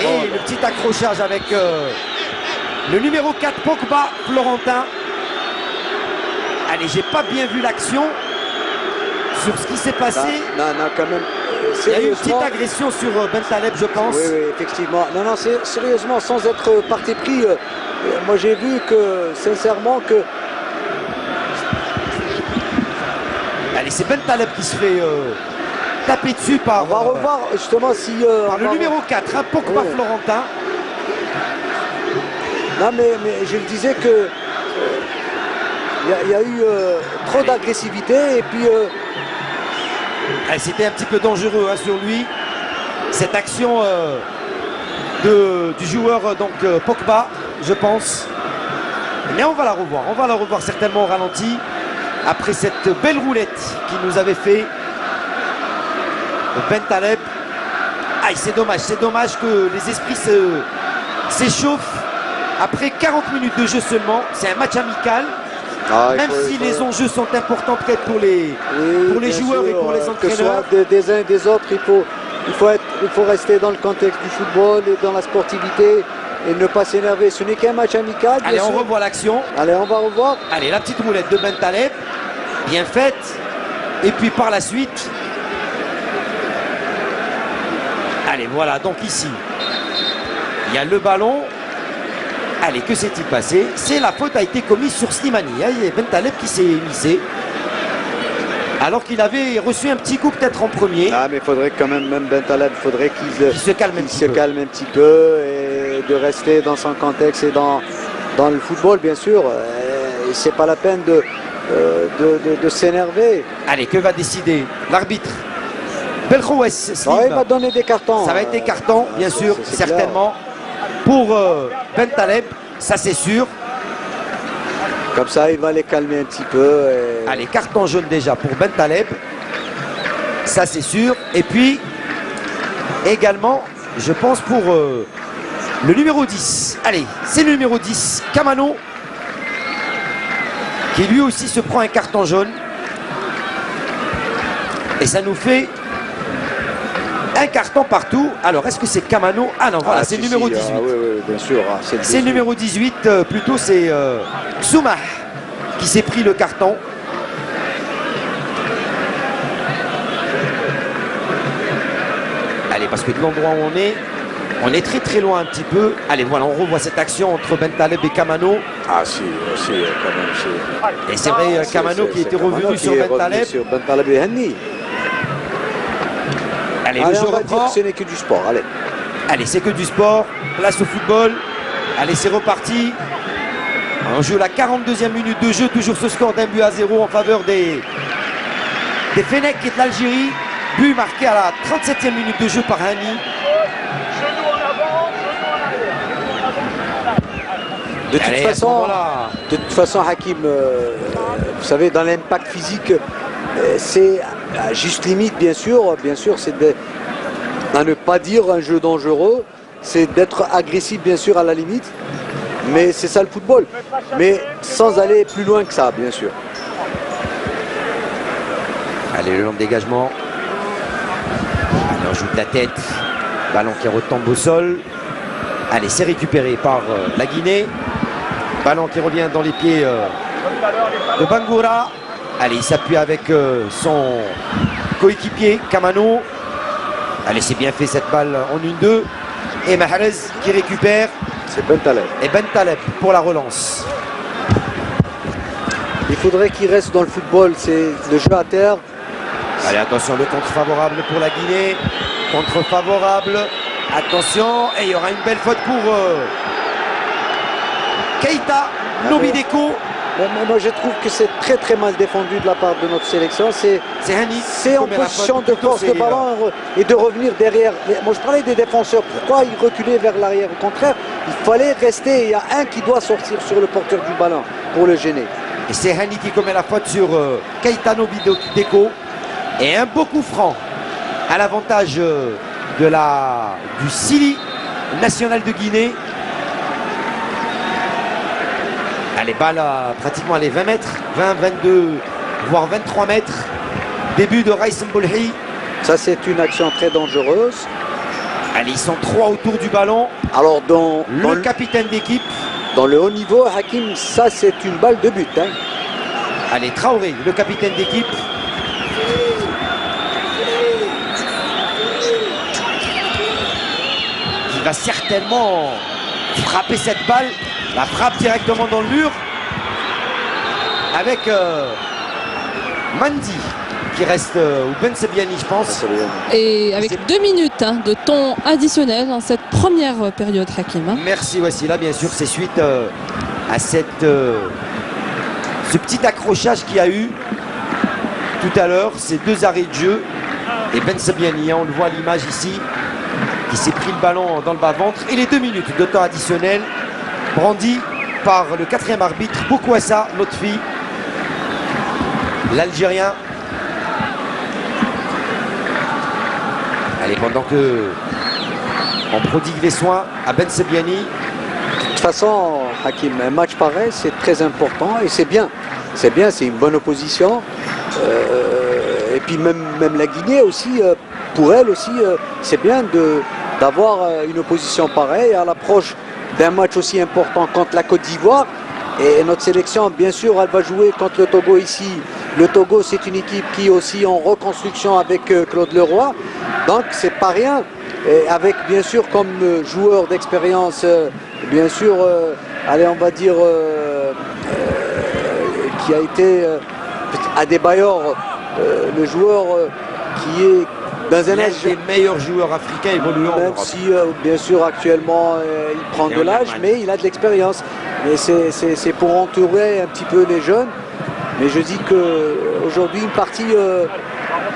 Et le petit accrochage avec le numéro 4, Pogba, Florentin. Allez, j'ai pas bien vu l'action sur ce qui s'est passé. Non, quand même. Il y a eu une petite Sérieusement, agression sur Bentaleb, je pense. oui, effectivement. Non, sérieusement, sans être parti pris, moi j'ai vu que, sincèrement, que Allez, c'est Bentaleb qui se fait taper dessus par, on va revoir justement si... par le numéro 4, Pogba, Oui. Florentin. Non, mais je le disais que il y a eu trop d'agressivité et puis Allez, c'était un petit peu dangereux sur lui. Cette action du joueur Pogba, je pense. Mais on va la revoir certainement au ralenti. Après cette belle roulette qu'il nous avait fait Bentaleb. Aïe, c'est dommage que les esprits s'échauffent après 40 minutes de jeu seulement. C'est un match amical. Même si les enjeux sont importants peut-être pour les joueurs sûr, et pour les que ce entraîneurs. soit des uns et des autres, il faut rester dans le contexte du football et dans la sportivité et ne pas s'énerver. Ce n'est qu'un match amical. Allez, bien on sûr. revoit l'action. Allez, on va revoir. Allez, la petite roulette de Bentaleb, bien faite. Et puis par la suite, allez, voilà, donc ici, il y a le ballon. Allez, que s'est-il passé? C'est la faute a été commise sur Slimani. Il y a Bentaleb qui s'est émissé. Alors qu'il avait reçu un petit coup peut-être en premier. Ah, mais il faudrait quand même Bentaleb, il Qu'il se calme un petit peu et de rester dans son contexte et dans le football, bien sûr. C'est pas la peine de s'énerver. Allez, que va décider l'arbitre? Belkhoues Slim. Il va donner des cartons. Ça va être des cartons, bien ça, sûr, c'est certainement. Pour Bentaleb, ça c'est sûr. Comme ça, il va les calmer un petit peu. Et... Allez, carton jaune déjà pour Bentaleb. Ça c'est sûr. Et puis, également, je pense pour le numéro 10. Allez, c'est le numéro 10, Kamano, qui lui aussi se prend un carton jaune. Et ça nous fait un carton partout. Alors, est-ce que c'est Kamano? Ah non, voilà, c'est le numéro 18. Oui, bien sûr. C'est le numéro 18, plutôt c'est Soumah qui s'est pris le carton. Allez, parce que de l'endroit où on est très très loin un petit peu. Allez, voilà, on revoit cette action entre Bentaleb et Kamano. Ah si, quand même. Et c'est vrai, Kamano qui était revenu sur Bentaleb. Sur Bentaleb et Henny. Allez, Allez, le jeu on va dire reprend. que ce n'est que du sport. Allez. Allez, c'est que du sport. Place au football. Allez, c'est reparti. On joue la 42e minute de jeu. Toujours ce score d'1 but à 0 en faveur des Fennecs et de l'Algérie. But marqué à la 37e minute de jeu par Hani. De Allez, à ce moment-là. toute façon, Hakim, vous savez, dans l'impact physique, c'est juste limite, bien sûr, c'est à ne pas dire un jeu dangereux, c'est d'être agressif, bien sûr, à la limite, mais c'est ça le football, mais sans aller plus loin que ça, bien sûr. Allez, le long de dégagement. Allez, on joue de la tête. Ballon qui retombe au sol. Allez, c'est récupéré par la Guinée. Ballon qui revient dans les pieds de Bangoura. Allez, il s'appuie avec son coéquipier Kamano. Allez, c'est bien fait cette balle en 1-2. Et Mahrez qui récupère. C'est Bentaleb. Et Bentaleb pour la relance. Il faudrait qu'il reste dans le football, c'est le jeu à terre. Allez, attention, le contre favorable pour la Guinée. Contre favorable. Attention, et il y aura une belle faute pour Keita, Nobideko. Moi je trouve que c'est très très mal défendu de la part de notre sélection. C'est Hani en position de force de ballon et de revenir derrière. Mais moi je parlais des défenseurs, pourquoi ils reculaient vers l'arrière? Au contraire, il fallait rester. Il y a un qui doit sortir sur le porteur du ballon pour le gêner. Et c'est Hani qui commet la faute sur Keita Nobideko. Et un beau coup franc à l'avantage du Sili national de Guinée. Allez, balle pratiquement les 20 mètres, 20, 22, voire 23 mètres. Début de Raïs Mboulhi. Ça, c'est une action très dangereuse. Allez, ils sont 3 autour du ballon. Alors, dans le capitaine d'équipe. Dans le haut niveau, Hakim, ça, c'est une balle de but. Hein. Allez, Traoré, le capitaine d'équipe. Il va certainement frapper cette balle. La frappe directement dans le mur. Avec Mandi qui reste, ou Ben Sebiani, je pense. Et avec 2 minutes de temps additionnel dans cette première période, Hakim. Hein. Merci Wassila, bien sûr, c'est suite à ce petit accrochage qu'il y a eu tout à l'heure, ces 2 arrêts de jeu. Et Ben Sebiani, on le voit à l'image ici, qui s'est pris le ballon dans le bas-ventre. Et les 2 minutes de temps additionnel, brandi par le 4e arbitre, Boukwassa Lotfi, l'Algérien. Allez, pendant que on prodigue les soins à Ben Sebiani. De toute façon, Hakim, un match pareil, c'est très important et c'est bien. C'est bien, c'est une bonne opposition. Et puis même la Guinée aussi, pour elle aussi, c'est bien d'avoir une opposition pareille à l'approche d'un match aussi important contre la Côte d'Ivoire. Et notre sélection, bien sûr, elle va jouer contre le Togo ici. Le Togo, c'est une équipe qui est aussi en reconstruction avec Claude Leroy. Donc, c'est pas rien. Et avec, bien sûr, comme joueur d'expérience, bien sûr, allez, on va dire, qui a été Adebayor, le joueur qui est dans un âge des meilleurs joueurs africains évoluant en Europe. Même si, bien sûr, actuellement, il prend de l'âge, mais il a de l'expérience. Mais c'est pour entourer un petit peu les jeunes. Mais je dis qu'aujourd'hui, une partie,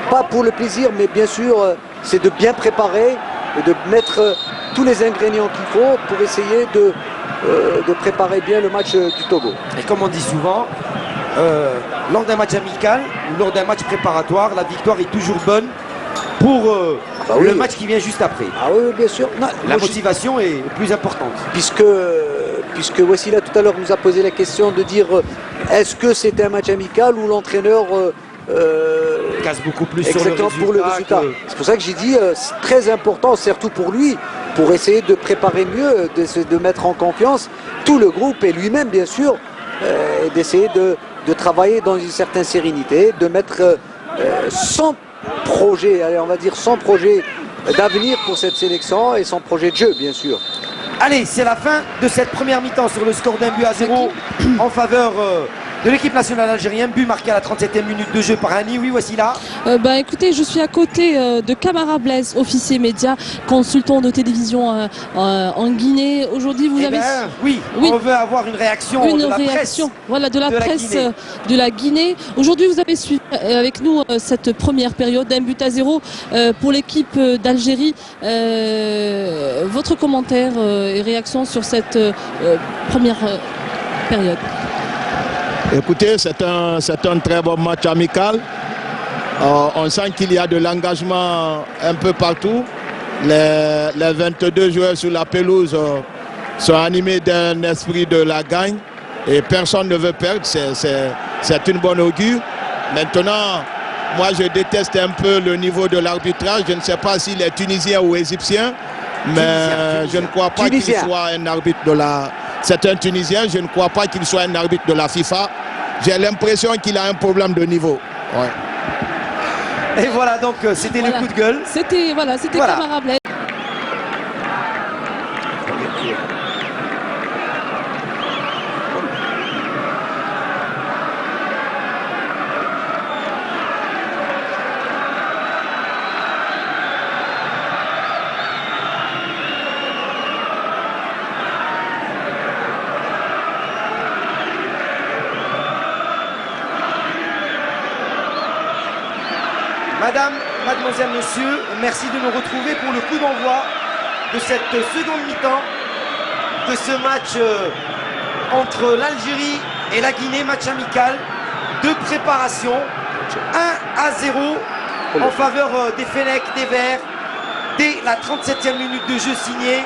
pas pour le plaisir, mais bien sûr, c'est de bien préparer et de mettre tous les ingrédients qu'il faut pour essayer de préparer bien le match du Togo. Et comme on dit souvent, lors d'un match amical ou lors d'un match préparatoire, la victoire est toujours bonne pour le match qui vient juste après. Ah oui, bien sûr. Non, la motivation est plus importante. Puisque Wassila tout à l'heure nous a posé la question de dire est-ce que c'était un match amical ou l'entraîneur casse beaucoup plus exactement sur le résultat. C'est pour ça que j'ai dit c'est très important, surtout pour lui, pour essayer de préparer mieux, de mettre en confiance tout le groupe et lui-même bien sûr, et d'essayer de travailler dans une certaine sérénité, de mettre son projet, allez, on va dire son projet d'avenir pour cette sélection et son projet de jeu bien sûr. Allez, c'est la fin de cette première mi-temps sur le score d'1-0 en faveur de l'équipe nationale algérienne. But marqué à la 37e minute de jeu par Hani. Oui, Wassila. Écoutez, je suis à côté de Camara Blaise, officier média, consultant de télévision en Guinée. Aujourd'hui, vous avez... Oui, on veut avoir une réaction de la presse. Voilà, de la presse de la Guinée. Aujourd'hui, vous avez suivi avec nous cette première période d'1-0 pour l'équipe d'Algérie. Votre commentaire et réaction sur cette première période? Écoutez, c'est un très bon match amical. On sent qu'il y a de l'engagement un peu partout. Les 22 joueurs sur la pelouse sont animés d'un esprit de la gagne et personne ne veut perdre. C'est une bonne augure. Maintenant, moi je déteste un peu le niveau de l'arbitrage. Je ne sais pas s'il est tunisien ou égyptien, mais je ne crois pas qu'il soit un arbitre de la... C'est un Tunisien, je ne crois pas qu'il soit un arbitre de la FIFA. J'ai l'impression qu'il a un problème de niveau. Ouais. Et voilà, donc c'était le coup de gueule. C'était Camara Blaise. Madame, mademoiselle, monsieur, merci de nous retrouver pour le coup d'envoi de cette seconde mi-temps de ce match entre l'Algérie et la Guinée, match amical de préparation 1-0 en faveur des Fennecs, des Verts, dès la 37e minute de jeu signé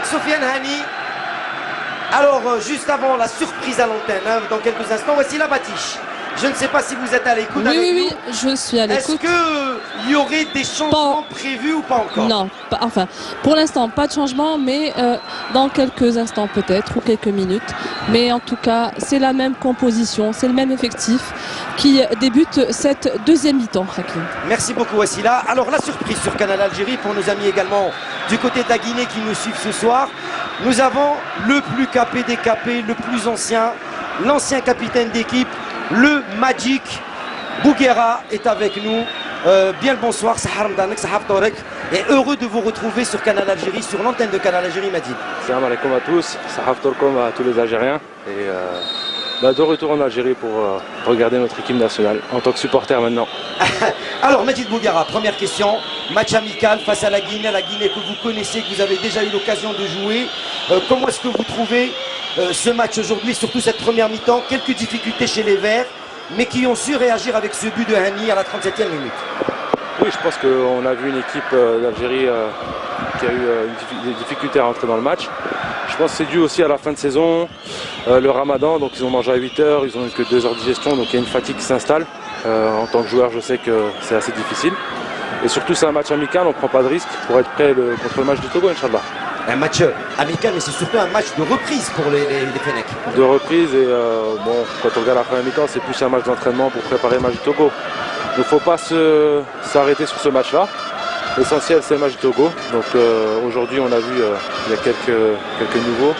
Sofiane Hani. Alors, juste avant la surprise à l'antenne, hein, dans quelques instants, voici la Batiche. Je ne sais pas si vous êtes à l'écoute avec nous. Oui, je suis à Est-ce l'écoute. qu'il y aurait des changements prévus ou pas encore? Non, enfin, pour l'instant, pas de changement, mais dans quelques instants peut-être, ou quelques minutes. Mais en tout cas, c'est la même composition, c'est le même effectif qui débute cette deuxième mi-temps, Hakim. Merci beaucoup, Wassila. Alors, la surprise sur Canal Algérie, pour nos amis également du côté de la Guinée qui nous suivent ce soir, nous avons le plus capé des capés, le plus ancien, l'ancien capitaine d'équipe, le Magic Bouguera est avec nous. Bien le bonsoir, Sahar Mdanek, Sahar Torek, et heureux de vous retrouver sur Canal Algérie, sur l'antenne de Canal Algérie, Majid. Salam alaikum à tous, Sahar Torkom à tous les Algériens. Et de retour en Algérie pour regarder notre équipe nationale en tant que supporter maintenant. Alors, Majid Bouguera, première question. Match amical face à la Guinée que vous connaissez, que vous avez déjà eu l'occasion de jouer. Comment est-ce que vous trouvez ce match aujourd'hui, surtout cette première mi-temps? Quelques difficultés chez les Verts, mais qui ont su réagir avec ce but de Hani à la 37e minute. Oui, je pense qu'on a vu une équipe d'Algérie qui a eu des difficultés à rentrer dans le match. Je pense que c'est dû aussi à la fin de saison, le ramadan, donc ils ont mangé à 8 heures, ils n'ont eu que 2 heures de digestion, donc il y a une fatigue qui s'installe. En tant que joueur, je sais que c'est assez difficile. Et surtout, c'est un match amical, on ne prend pas de risque pour être prêt contre le match du Togo, Inch'Allah. Un match amical, mais c'est surtout un match de reprise pour les Fennecs. De reprise, et bon, quand on regarde la première mi-temps, c'est plus un match d'entraînement pour préparer le match du Togo. Donc il ne faut pas s'arrêter sur ce match-là. L'essentiel, c'est le match du Togo. Donc aujourd'hui, on a vu il y a quelques nouveaux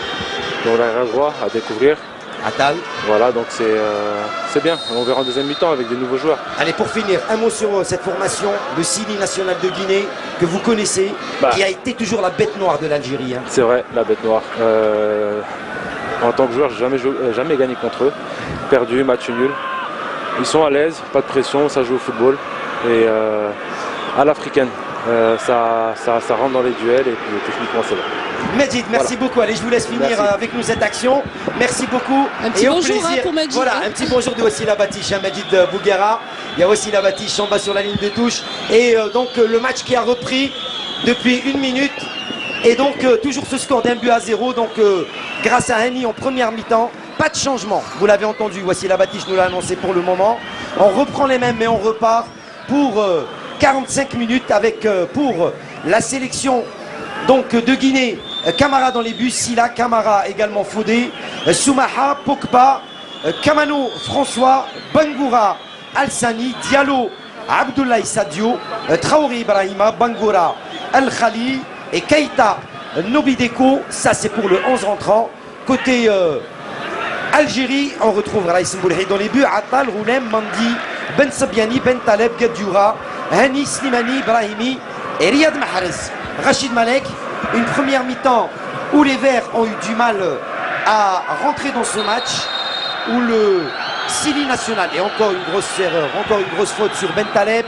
dont l'arrière droit à découvrir. Atal. Voilà, donc c'est bien. On verra en deuxième mi-temps avec des nouveaux joueurs. Allez, pour finir, un mot sur cette formation, le Sili national de Guinée, que vous connaissez, qui a été toujours la bête noire de l'Algérie. Hein. C'est vrai, la bête noire. En tant que joueur, je n'ai jamais gagné contre eux. Perdu, match nul. Ils sont à l'aise, pas de pression, ça joue au football. Et à l'africaine, ça rentre dans les duels et puis techniquement c'est bon. Majid, merci beaucoup. Allez, je vous laisse finir avec nous cette action. Merci beaucoup. Un petit bonjour pour Majid. Voilà, un petit bonjour de Wassila Batiche, Majid Bouguera. Il y a Wassila Batiche en bas sur la ligne de touche. Et donc le match qui a repris depuis 1 minute. Et donc toujours ce score d'1-0. Donc grâce à Hani en première mi-temps. Pas de changement. Vous l'avez entendu, Wassila Batiche nous l'a annoncé pour le moment. On reprend les mêmes, mais on repart pour 45 minutes avec pour la sélection donc de Guinée. Camara dans les buts, Silla, Camara également Fodé, Soumaha, Pogba, Kamano, François, Bangoura, Alsani, Diallo, Abdoulaye Sadio, Traoré Ibrahima, Bangoura, Al-Khali et Keita Nobideko. Ça c'est pour le 11 rentrant. Côté Algérie, on retrouve Raïs Mboulhi dans les buts, Atal, Roulem, Mandi, Ben Sabiani, Ben Taleb, Gadjoura, Hani, Slimani, Ibrahimi et Riyad Mahrez. Rachid Malek, une première mi-temps où les Verts ont eu du mal à rentrer dans ce match, où le Sili national, et encore une grosse erreur, encore une grosse faute sur Ben Taleb,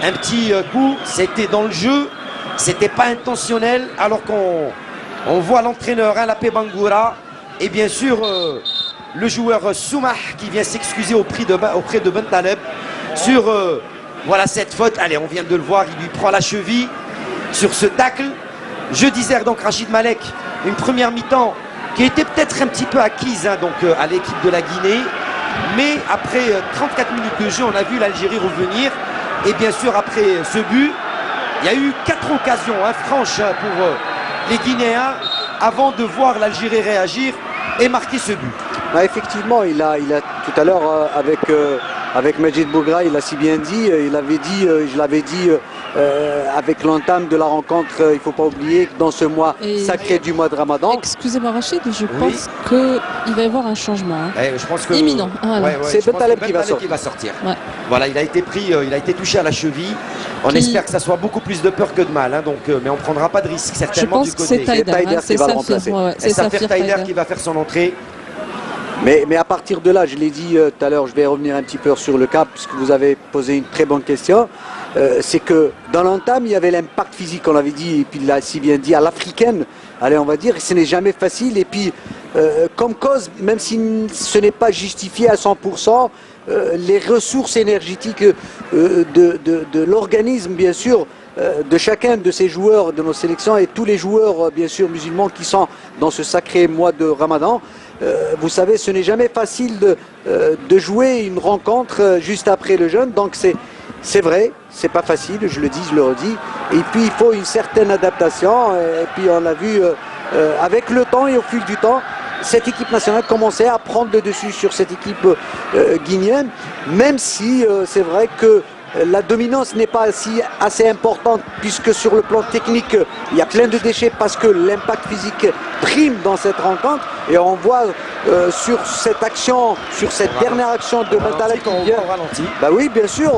un petit coup, c'était dans le jeu, c'était pas intentionnel, alors qu'on voit l'entraîneur Lapé Bangoura et bien sûr le joueur Soumah qui vient s'excuser auprès de Ben Taleb sur voilà cette faute. Allez, on vient de le voir, il lui prend la cheville sur ce tacle. Je disais donc Rachid Malek, une première mi-temps qui était peut-être un petit peu acquise hein, donc à l'équipe de la Guinée, mais après 34 minutes de jeu, on a vu l'Algérie revenir, et bien sûr après ce but, il y a eu 4 occasions hein, franches pour les Guinéens avant de voir l'Algérie réagir et marquer ce but. Bah, effectivement, il a tout à l'heure avec Majid Bouguera, il a si bien dit, il avait dit, je l'avais dit avec l'entame de la rencontre, il ne faut pas oublier que dans ce mois sacré du mois de Ramadan. Excusez-moi Rachid, je pense qu'il va y avoir un changement. Hein. Je pense que, imminent. Voilà. C'est Ben Taleb qui va sortir. Ouais. Voilà, il a été pris, il a été touché à la cheville. On espère que ça soit beaucoup plus de peur que de mal, hein, donc, mais on ne prendra pas de risque certainement du côté. Je pense que c'est Taider qui va le remplacer. C'est Safir Taider qui va faire son entrée. Mais à partir de là, je l'ai dit tout à l'heure, je vais revenir un petit peu sur le cas, puisque vous avez posé une très bonne question. C'est que dans l'entame, il y avait l'impact physique, on l'avait dit, et puis il l'a si bien dit, à l'africaine. Allez, on va dire, ce n'est jamais facile. Et puis, comme cause, même si ce n'est pas justifié à 100%, les ressources énergétiques de l'organisme, bien sûr, de chacun de ces joueurs de nos sélections et tous les joueurs, bien sûr, musulmans qui sont dans ce sacré mois de Ramadan. Vous savez, ce n'est jamais facile de jouer une rencontre juste après le jeûne. Donc c'est vrai, c'est pas facile, je le dis, je le redis. Et puis il faut une certaine adaptation. Et puis on l'a vu avec le temps et au fil du temps, cette équipe nationale commençait à prendre le dessus sur cette équipe guinéenne, même si c'est vrai que la dominance n'est pas assez importante, puisque sur le plan technique, il y a plein de déchets parce que l'impact physique prime dans cette rencontre. Et on voit sur cette action, sur cette dernière action de Bentaleb qui vient. Bah oui, bien sûr.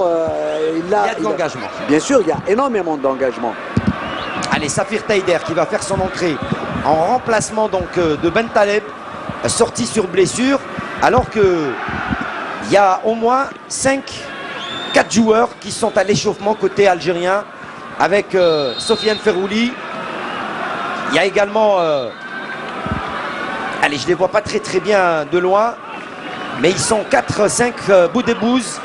Il y a de l'engagement. Bien sûr, il y a énormément d'engagement. Allez, Safir Taider qui va faire son entrée en remplacement donc de Bentaleb, sorti sur blessure, alors que il y a au moins 4 joueurs qui sont à l'échauffement côté algérien avec Sofiane Ferrouli. Il y a également allez, je les vois pas très bien de loin, mais ils sont 4-5 Boudebouz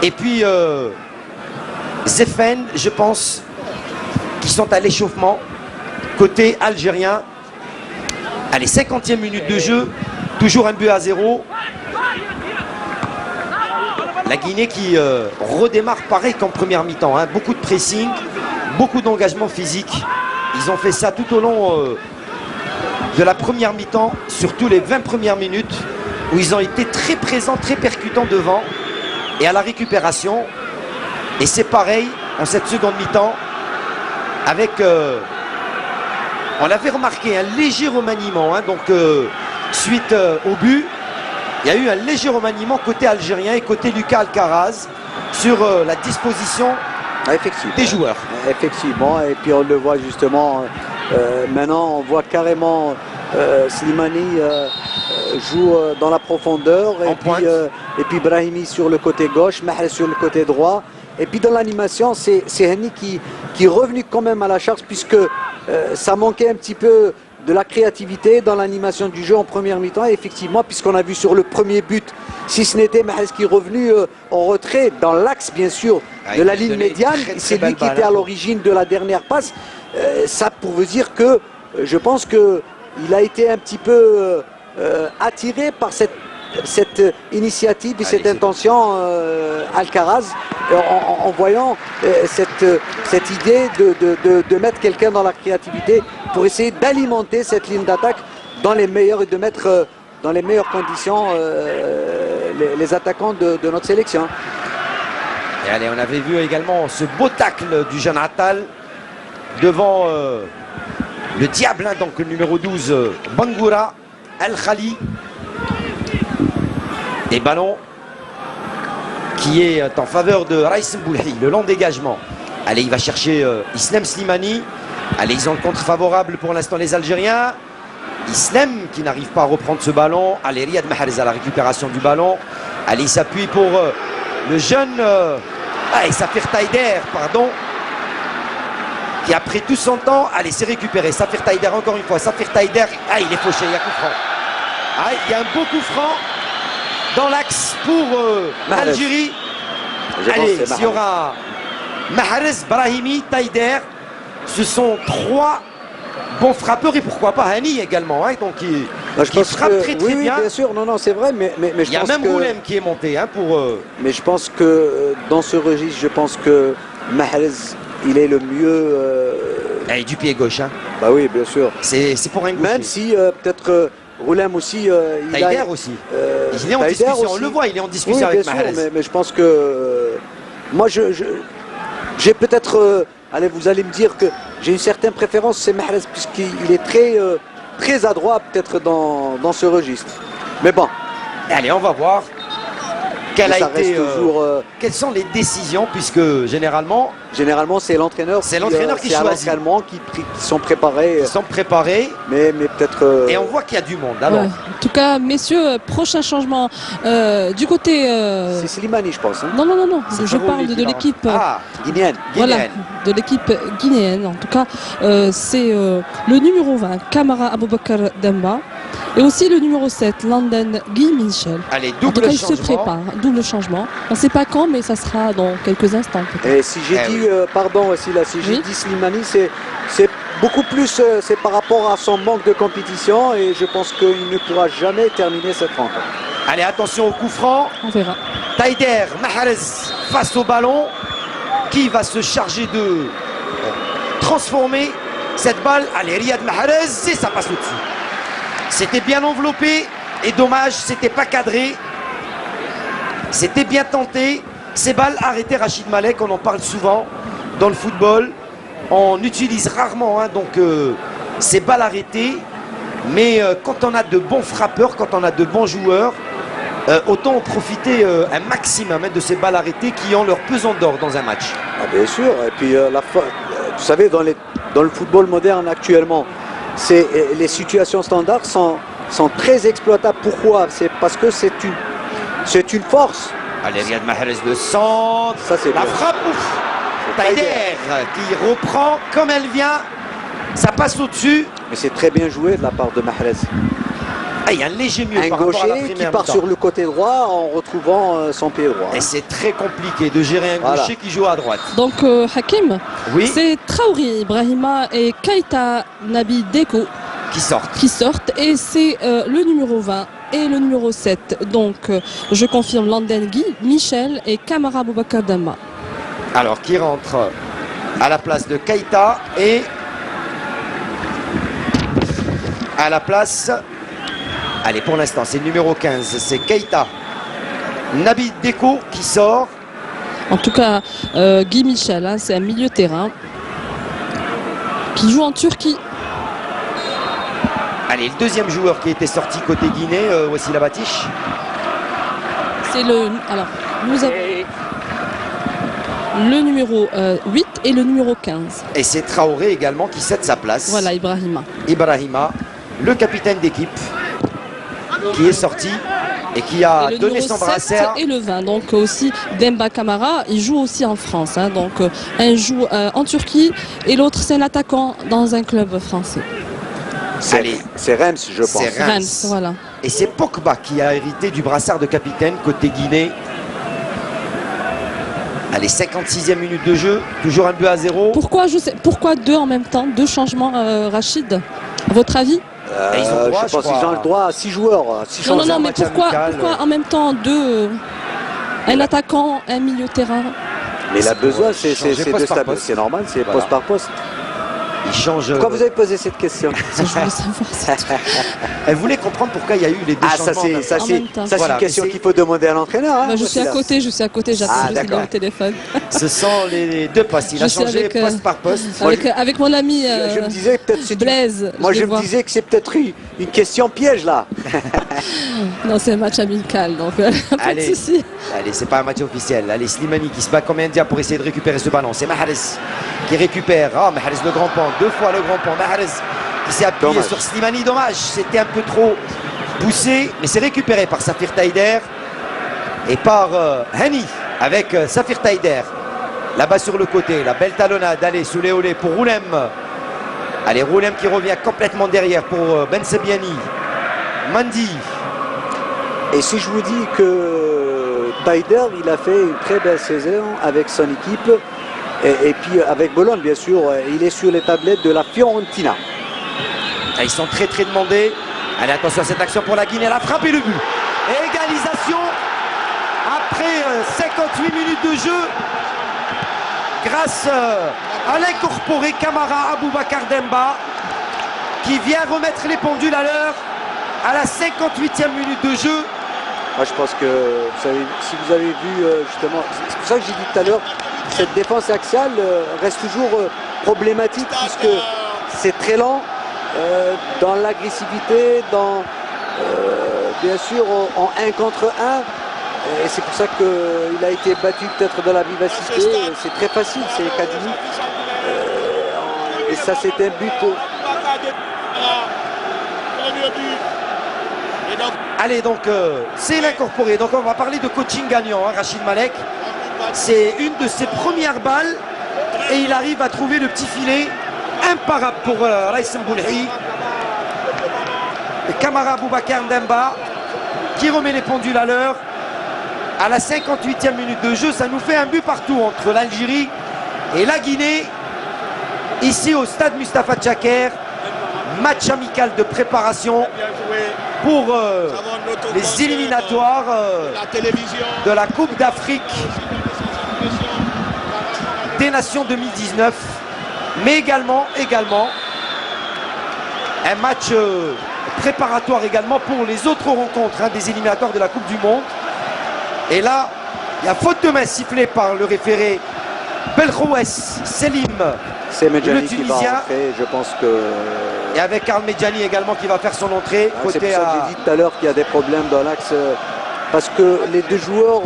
et puis Zefen, je pense, qui sont à l'échauffement côté algérien. Allez, 50e minute de jeu, toujours 1-0. La Guinée qui redémarre pareil qu'en première mi-temps, hein. Beaucoup de pressing, beaucoup d'engagement physique. Ils ont fait ça tout au long de la première mi-temps, surtout les 20 premières minutes, où ils ont été très présents, très percutants devant et à la récupération. Et c'est pareil en cette seconde mi-temps avec, on avait remarqué un léger remaniement, hein, donc suite au but. Il y a eu un léger remaniement côté algérien et côté Lucas Alcaraz sur la disposition des joueurs. Effectivement, et puis on le voit justement, maintenant on voit carrément Slimani joue dans la profondeur, et puis Brahimi sur le côté gauche, Mahrez sur le côté droit. Et puis dans l'animation, c'est Henny qui est revenu quand même à la charge, puisque ça manquait un petit peu de la créativité dans l'animation du jeu en première mi-temps. Et effectivement, puisqu'on a vu sur le premier but, si ce n'était Mahrez qui est revenu en retrait, dans l'axe bien sûr de la ligne médiane, c'est lui qui était à l'origine de la dernière passe. Ça pour vous dire que je pense qu'il a été un petit peu attiré par cette initiative et cette intention Alcaraz en voyant cette idée de mettre quelqu'un dans la créativité pour essayer d'alimenter cette ligne d'attaque dans les meilleures et de mettre dans les meilleures conditions les attaquants de notre sélection. Et allez, on avait vu également ce beau tacle du jeune Attal devant le diable, hein, donc le numéro 12 Bangoura El Khali. Et ballon qui est en faveur de Raïs Mboulhi, le long dégagement. Allez, il va chercher Islam Slimani. Allez, ils ont le contre favorable pour l'instant les Algériens. Islam qui n'arrive pas à reprendre ce ballon. Allez, Riyad Mahrez à la récupération du ballon. Allez, il s'appuie pour le jeune Safir Taider, pardon, qui a pris tout son temps. Allez, c'est récupéré. Safir Taider encore une fois. Safir Taider, il est fauché, il y a coup franc. Il y a un beau coup franc dans l'axe pour l'Algérie. Allez, il y aura Mahrez, Brahimi, Taider. Ce sont 3 bons frappeurs et pourquoi pas Hani également, hein, donc qui frappe très bien. Oui, bien sûr, non, c'est vrai, mais il y a même Roulem qui est monté, hein, pour. Mais je pense que dans ce registre, je pense que Mahrez, il est le mieux. Du pied gauche, hein. Bah oui, bien sûr. C'est pour un gaucher. Même si peut-être Roulem aussi. Taider aussi. Il est en discussion. Aussi. On le voit, il est en discussion avec Mahrez. Mais je pense que moi, j'ai peut-être. Allez, vous allez me dire que j'ai une certaine préférence, c'est Mahrez, puisqu'il est très adroit peut-être dans ce registre. Mais bon. Allez, on va voir quelles sont les décisions, puisque généralement c'est l'entraîneur qui choisit. Qui sont préparés. Mais peut-être. Et on voit qu'il y a du monde. Alors. Ouais. En tout cas, messieurs, prochain changement du côté. C'est Slimani, je pense. Hein. Non. Je parle de l'équipe guinéenne. Voilà, de l'équipe guinéenne. En tout cas, c'est le numéro 20, Kamara Aboubakar Demba, Et aussi le numéro 7, Landen Guy Michel. Allez, En tout cas, double il se changement. prépare, double changement. On ne sait pas quand, mais ça sera dans quelques instants. peut-être. Et si j'ai Eh dit, oui. pardon aussi là, si j'ai Oui. dit Slimani, c'est beaucoup plus, c'est par rapport à son manque de compétition et je pense qu'il ne pourra jamais terminer cette rencontre. Allez, attention au coup franc. On verra. Taider Mahrez face au ballon. Qui va se charger de transformer cette balle? Allez, Riyad Mahrez, et ça passe au-dessus. C'était bien enveloppé et dommage, c'était pas cadré. C'était bien tenté. Ces balles arrêtées, Rachid Malek, on en parle souvent dans le football. On utilise rarement ces balles arrêtées. Mais quand on a de bons frappeurs, quand on a de bons joueurs, autant en profiter un maximum de ces balles arrêtées qui ont leur pesant d'or dans un match. Ah, bien sûr, et puis vous savez, dans le football moderne actuellement, les situations standards sont très exploitables. Pourquoi? C'est parce que c'est une force. Allez, Riyad Mahrez le centre. Ça, c'est La bien. frappe, ouf. Taider qui reprend comme elle vient. Ça passe au-dessus. Mais c'est très bien joué de la part de Mahrez. Ah, il y a un léger mieux Un par rapport à la gaucher qui première part mi-temps. sur le côté droit en retrouvant son pied droit. Et c'est très compliqué de gérer un Voilà. gaucher qui joue à droite. Donc, Hakim, Oui, c'est Traoré, Ibrahima et Keita Nabi Deko qui sortent. qui sortent. Et c'est le numéro 20 et le numéro 7. Donc, je confirme Landen Guy, Michel et Kamara Boubacar Demba. Alors, qui rentre à la place de Keita et à la place... Allez, pour l'instant, c'est le numéro 15. C'est Keita. Nabi Deko qui sort. En tout cas, Guy Michel, hein, c'est un milieu de terrain qui joue en Turquie. Allez, le deuxième joueur qui était sorti côté Guinée, Wassila Batiche. C'est le. Alors, nous avons le numéro 8 et le numéro 15. Et c'est Traoré également qui cède sa place. Voilà, Ibrahima. Ibrahima, le capitaine d'équipe, qui est sorti et qui a Et le donné numéro son 7 brassard. et le 20. Donc aussi Demba Kamara, il joue aussi en France. Hein. Donc un joue en Turquie et l'autre c'est un attaquant dans un club français. Allez, C'est Reims, je pense. c'est Reims. Reims, voilà. Et c'est Pogba qui a hérité du brassard de capitaine côté Guinée. Allez, 56e minute de jeu, toujours un but à 0. Pourquoi deux en même temps, deux changements, Rachid, à votre avis? ils ont le droit, je pense je crois. qu'ils ont le droit à 6 joueurs. 6 Non, changements, mais match pourquoi amical, en même temps deux, un attaquant, un milieu de terrain? Mais il a besoin, changer poste par poste. c'est normal, c'est Voilà. poste par poste. Il change. Pourquoi vous avez posé cette question? Ça, je voulais savoir. c'est tout. Elle voulait comprendre pourquoi il y a eu les deux Ah, ça changements. en même c'est temps. En même temps. Voilà, une question mais qu'il faut demander à l'entraîneur. Hein, Bah, je suis à côté, j'attends Ah, juste d'accord. le téléphone. Ce sont les deux postes. Il Je a suis changé avec, poste par poste. Avec mon ami Je me disais peut-être c'est Blaise. Moi je vais me voir. disais que c'est peut-être une question piège là. Non, c'est un match amical, donc pas Allez. de souci. Allez, c'est pas un match officiel. Allez, Slimani qui se bat comme Indien pour essayer de récupérer ce ballon. C'est Mahrez qui récupère. Ah, Mahrez le grand pont. Deux fois le grand pont. Mahrez qui s'est appuyé Dommage. sur Slimani. Dommage. C'était un peu trop poussé. Mais c'est récupéré par Safir Taider et par Hani avec Safir Taider. Là-bas sur le côté. La belle talonnade. Allez, sous les olés pour Roulem. Allez, Roulem qui revient complètement derrière pour Ben Sebiani. Mandi. Et si je vous dis que Taider, il a fait une très belle saison avec son équipe et puis avec Bologne bien sûr, il est sur les tablettes de la Fiorentina. Ah, ils sont très demandés. Allez, attention à cette action pour la Guinée. La frappe et le but. Égalisation après 58 minutes de jeu. Grâce à l'incorporé Kamara Aboubacar Demba qui vient remettre les pendules à l'heure à la 58e minute de jeu. Moi je pense que si vous avez vu justement, c'est pour ça que j'ai dit tout à l'heure, cette défense axiale reste toujours problématique puisque c'est très lent dans l'agressivité, dans bien sûr en 1 contre 1. Et c'est pour ça qu'il a été battu peut-être dans la vivacité. C'est très facile, c'est Kadimi. Et ça c'est un but. Allez, donc c'est l'incorporé. Donc on va parler de coaching gagnant, hein, Rachid Malek. C'est une de ses premières balles et il arrive à trouver le petit filet imparable pour Raïs Mboulhi. Kamara Boubacar Ndemba qui remet les pendules à l'heure. À la 58e minute de jeu, ça nous fait un but partout entre l'Algérie et la Guinée. Ici au stade Mustapha Tchaker, match amical de préparation pour les éliminatoires de la Coupe d'Afrique des Nations 2019, mais également un match préparatoire également pour les autres rencontres des éliminatoires de la Coupe du Monde. Et là, il y a faute de main sifflée par le référé Belkhouess Selim. C'est Medjani le qui va Tunisien. rentrer, je pense que... Et avec Karl Medjani également qui va faire son entrée. C'est pour ça que j'ai dit tout à l'heure qu'il y a des problèmes dans l'axe. Parce que les deux joueurs,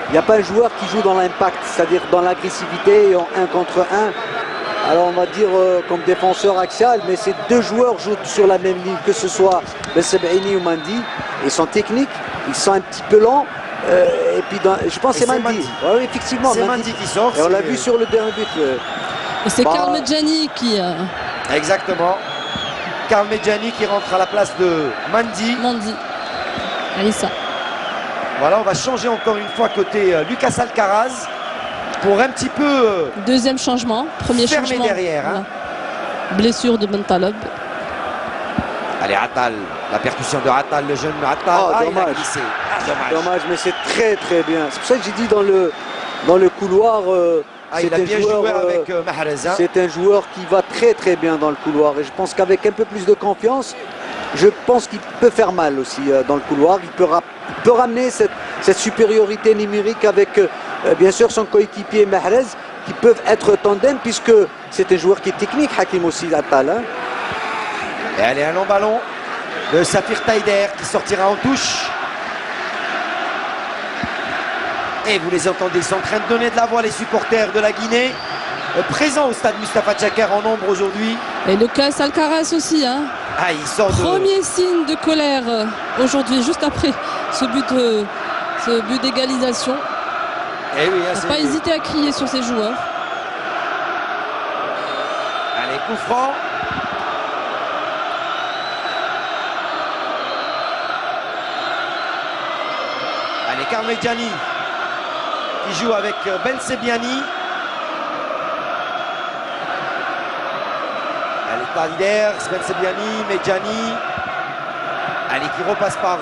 il n'y a pas un joueur qui joue dans l'impact, c'est-à-dire dans l'agressivité et en 1 contre 1. Alors on va dire comme défenseur axial, mais ces deux joueurs jouent sur la même ligne, que ce soit Bessebeni ou Mandi. Ils sont techniques, ils sont un petit peu lents. Et puis je pense que c'est Mandi. Ouais, oui, effectivement, c'est Mandi qui sort. Et on l'a vu sur le dernier but. Et c'est Karl Medjani qui... Exactement. Karl Medjani qui rentre à la place de Mandi. Alissa. Voilà, on va changer encore une fois côté Lucas Alcaraz pour un petit peu deuxième changement, premier changement derrière. Blessure de Bentaleb. Allez, Attal, la percussion de Attal, le jeune Attal. Oh, dommage. Il a glissé. Dommage, mais c'est très très bien. C'est pour ça que j'ai dit dans le couloir. Il a bien joué avec Mahrez. C'est un joueur qui va très très bien dans le couloir. Et je pense qu'avec un peu plus de confiance, je pense qu'il peut faire mal aussi dans le couloir. Il peut ramener cette supériorité numérique avec bien sûr son coéquipier Mahrez, qui peuvent être tandem puisque c'est un joueur qui est technique, Hakim aussi, Attal. Et allez, un long ballon de Safir Taider qui sortira en touche. Et vous les entendez, ils sont en train de donner de la voix, les supporters de la Guinée, présents au stade Mustapha Tchaker en nombre aujourd'hui. Et Lucas Alcaraz aussi. Il sort Premier signe de colère aujourd'hui, juste après ce but d'égalisation. Et oui, il n'a pas hésité à crier sur ses joueurs. Allez, coup franc. Allez, Karl Medjani qui joue avec Ben Sebiani. Allez, Taider, Ben Sebiani, Medjani. Allez, qui repasse par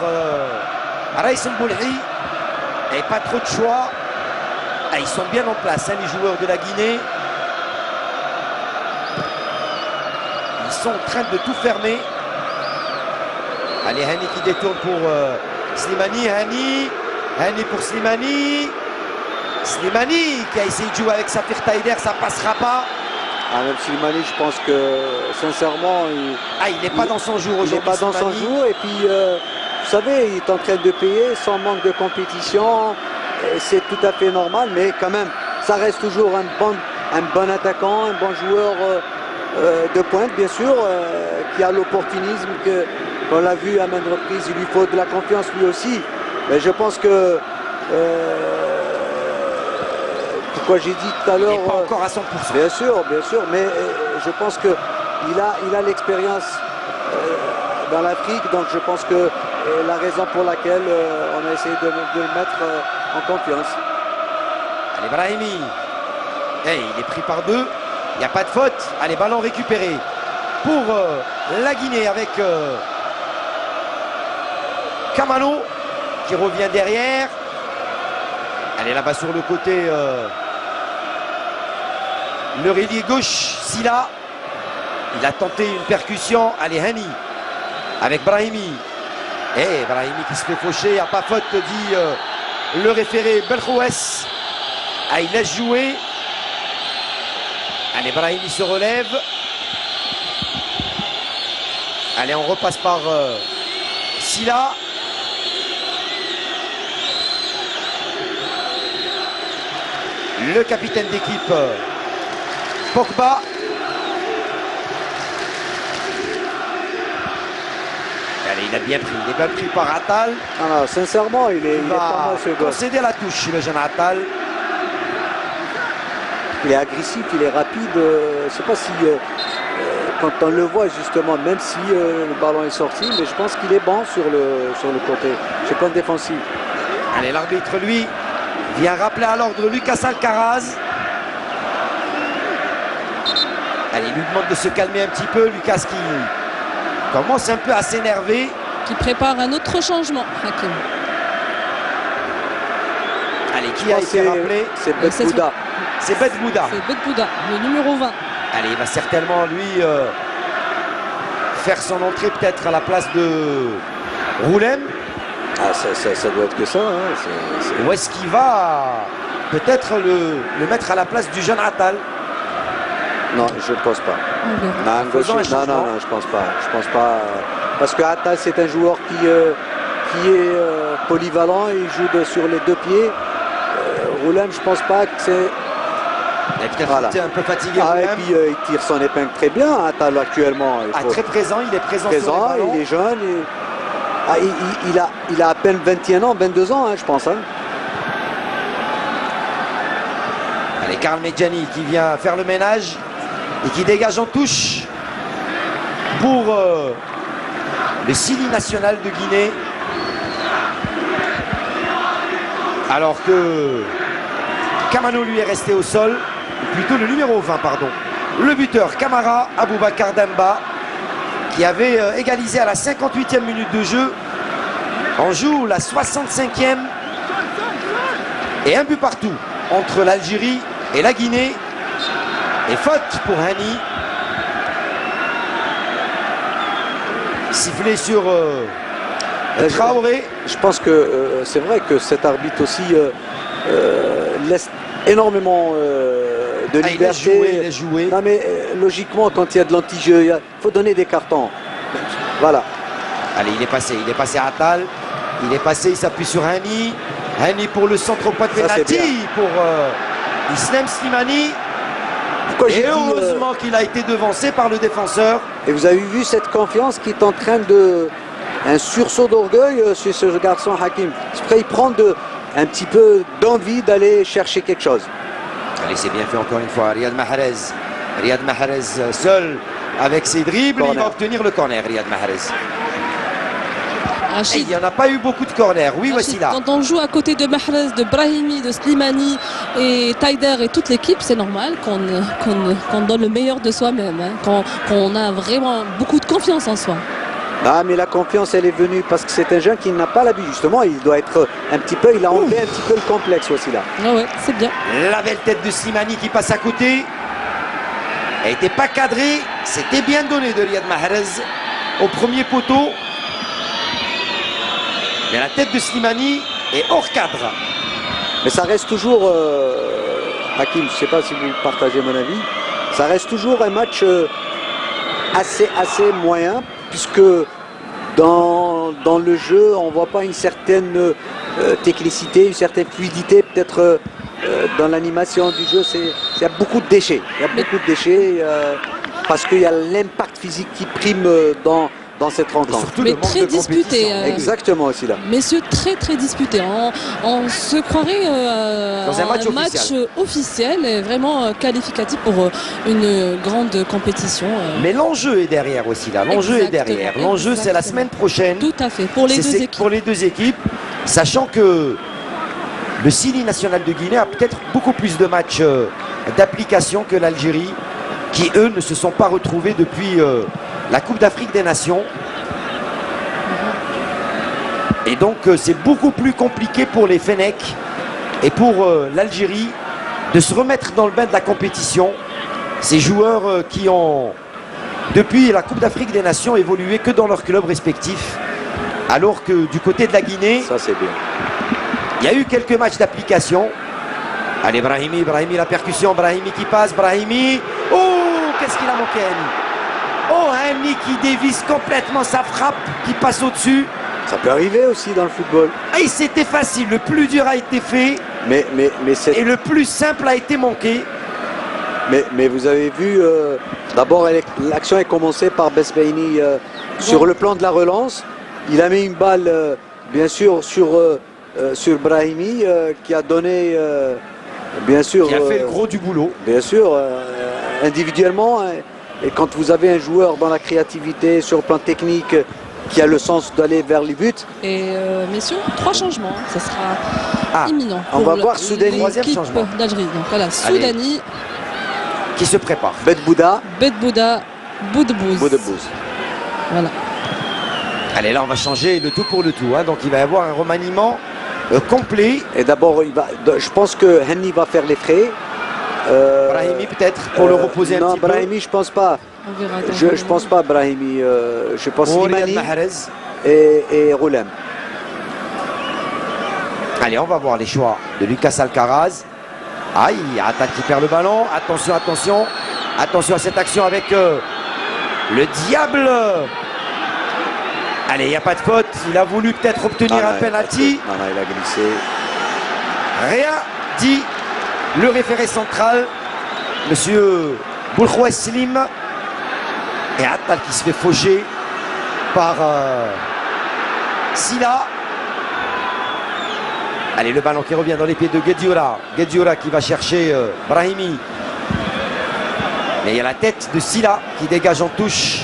Raïs Mboulhi. Et pas trop de choix. Ils sont bien en place, les joueurs de la Guinée. Ils sont en train de tout fermer. Allez, Hani qui détourne pour Slimani. Hani pour Slimani. Slimani qui a essayé de jouer avec Safir Taider, ça passera pas. Même Slimani, je pense que sincèrement, il n'est pas dans son jour aujourd'hui. Il n'est pas dans son jour. Et puis, vous savez, il est en train de payer sans manque de compétition. C'est tout à fait normal, mais quand même, ça reste toujours un bon attaquant, un bon joueur de pointe, bien sûr, qui a l'opportunisme qu'on l'a vu à maintes reprises. Il lui faut de la confiance lui aussi. Mais je pense que, pourquoi j'ai dit tout à l'heure... Il n'est pas encore à 100%. Bien sûr, mais je pense qu'il a l'expérience dans l'Afrique, donc je pense que la raison pour laquelle on a essayé de le mettre en confiance. Allez, Brahimi. Il est pris par deux. Il n'y a pas de faute. Allez, ballon récupéré pour la Guinée avec Kamalo qui revient derrière. Allez, là-bas sur le côté, le ailier gauche, Silla. Il a tenté une percussion. Allez, Hani avec Brahimi. Brahimi qui se fait faucher. Il n'y a pas faute, dit le référé Belkhouess. Il laisse jouer. Allez, Brahimi se relève. Allez, on repasse par Silla. Le capitaine d'équipe, Pogba. Allez, il a bien pris. Il est bien pris par Attal. Sincèrement, il est pas mal, ce gosse. Concéder la touche, le jeune Attal. Il est agressif, il est rapide. Je ne sais pas si quand on le voit justement, même si le ballon est sorti, mais je pense qu'il est bon sur le côté, sur le plan défensif. Allez, l'arbitre, lui, vient rappeler à l'ordre Lucas Alcaraz. Allez, il lui demande de se calmer un petit peu. Lucas qui commence un peu à s'énerver. Qui prépare un autre changement, Hakim. Allez, qui a été rappelé? C'est Bedbouda. C'est Bedbouda. C'est Bedbouda, le numéro 20. Allez, il va certainement, lui, faire son entrée peut-être à la place de Roulem. Ah, ça doit être que ça. Hein. Ou est-ce qu'il va peut-être le mettre à la place du jeune Attal? Non, je ne pense pas. Non, je pense pas. Je pense pas. Parce que Attal, c'est un joueur qui est polyvalent. Il joue sur les deux pieds. Roulem, je pense pas que c'est... Il est peut-être un peu fatigué. Et puis il tire son épingle très bien, Attal, actuellement. Très présent, il est présent sur les ballons. Il est jeune. Il a à peine 21 ans, 22 ans, hein, je pense. Hein. Allez, Karl Medjani qui vient faire le ménage et qui dégage en touche pour le Sili national de Guinée. Alors que Kamano lui est resté au sol, plutôt le numéro 20, pardon. Le buteur Kamara Aboubakar Demba qui avait égalisé à la 58e minute de jeu. On joue la 65e et un but partout entre l'Algérie et la Guinée. Et faute pour Hani. Sifflé sur Traoré. Je pense que c'est vrai que cet arbitre aussi laisse énormément de liberté. Il laisse jouer. Non mais logiquement, quand il y a de l'anti-jeu, il faut donner des cartons. Voilà. Allez, il est passé à Attal. Il est passé, il s'appuie sur Hani. Hani pour le centre au point de pénalty pour Islam Slimani. Et heureusement qu'il a été devancé par le défenseur. Et vous avez vu cette confiance qui est en train de... Un sursaut d'orgueil sur ce garçon Hakim. Il prend un petit peu d'envie d'aller chercher quelque chose. Allez, c'est bien fait encore une fois. Riyad Mahrez. Riyad Mahrez seul avec ses dribbles. Il va obtenir le corner, Riyad Mahrez. Il n'y en a pas eu beaucoup de corners. Oui, voici là. Quand on joue à côté de Mahrez, de Brahimi, de Slimani et Taider et toute l'équipe, c'est normal qu'on donne le meilleur de soi-même. Hein, qu'on a vraiment beaucoup de confiance en soi. Ah, mais la confiance, elle est venue parce que c'est un jeune qui n'a pas l'habitude. Justement, il doit être un petit peu, il a enlevé un petit peu le complexe aussi là. Ah ouais, c'est bien. La belle tête de Slimani qui passe à côté. Elle n'était pas cadrée. C'était bien donné de Riyad Mahrez au premier poteau. Mais la tête de Slimani est hors cadre. Mais ça reste toujours, Hakim, je ne sais pas si vous partagez mon avis, ça reste toujours un match assez moyen, puisque dans le jeu, on ne voit pas une certaine technicité, une certaine fluidité, peut-être dans l'animation du jeu, il y a beaucoup de déchets. Il y a beaucoup de déchets parce qu'il y a l'impact physique qui prime dans cette rencontre. Mais très disputé. Exactement aussi là. Messieurs, très disputé. On se croirait dans un match officiel et vraiment qualificatif pour une grande compétition. Mais l'enjeu est derrière aussi là. L'enjeu est derrière. L'enjeu c'est la semaine prochaine. Tout à fait. Pour les deux équipes. Sachant que le Sili national de Guinée a peut-être beaucoup plus de matchs d'application que l'Algérie, qui eux ne se sont pas retrouvés depuis la Coupe d'Afrique des Nations. Et donc c'est beaucoup plus compliqué pour les Fennecs et pour l'Algérie de se remettre dans le bain de la compétition. Ces joueurs qui ont, depuis la Coupe d'Afrique des Nations, évolué que dans leurs clubs respectifs. Alors que du côté de la Guinée, ça c'est bien. Il y a eu quelques matchs d'application. Allez, Brahimi, la percussion, Brahimi qui passe, Brahimi. Oh, qu'est-ce qu'il a manqué, Hani. Oh, Hani qui dévisse complètement sa frappe, qui passe au-dessus. Ça peut arriver aussi dans le football. Et c'était facile, le plus dur a été fait. Et le plus simple a été manqué. Mais vous avez vu, d'abord l'action est commencée par Besbaini sur le plan de la relance. Il a mis une balle, bien sûr, sur Brahimi qui a donné, bien sûr... Qui a fait le gros du boulot. Bien sûr, individuellement, Et quand vous avez un joueur dans la créativité, sur le plan technique, qui a le sens d'aller vers les buts. Et messieurs, 3 changements. Ça sera imminent. On va voir Soudani. Troisième changement d'Algérie. Donc voilà, Soudani. Qui se prépare. Bedbouda. Bedbouda. Boudebouz. Voilà. Allez, là, on va changer le tout pour le tout. Hein. Donc, il va y avoir un remaniement complet. Et d'abord, je pense que Henny va faire les frais. Brahimi, peut-être, pour le reposer un petit peu. Non, Brahimi, je pense pas. On verra. Je pense pas, Brahimi. Je pense Slimani Mahrez. et Roulem. Allez, on va voir les choix de Lucas Alcaraz. Aïe, Atal qui perd le ballon. Attention, attention. Attention à cette action avec le diable. Allez, il n'y a pas de faute. Il a voulu peut-être obtenir un penalty. Non, il a glissé. Rien dit le référé central, monsieur Boulkhoues Slim. Et Atal qui se fait faucher par Silla. Allez, le ballon qui revient dans les pieds de Guedioura. Guedioura qui va chercher Brahimi. Mais il y a la tête de Silla qui dégage en touche.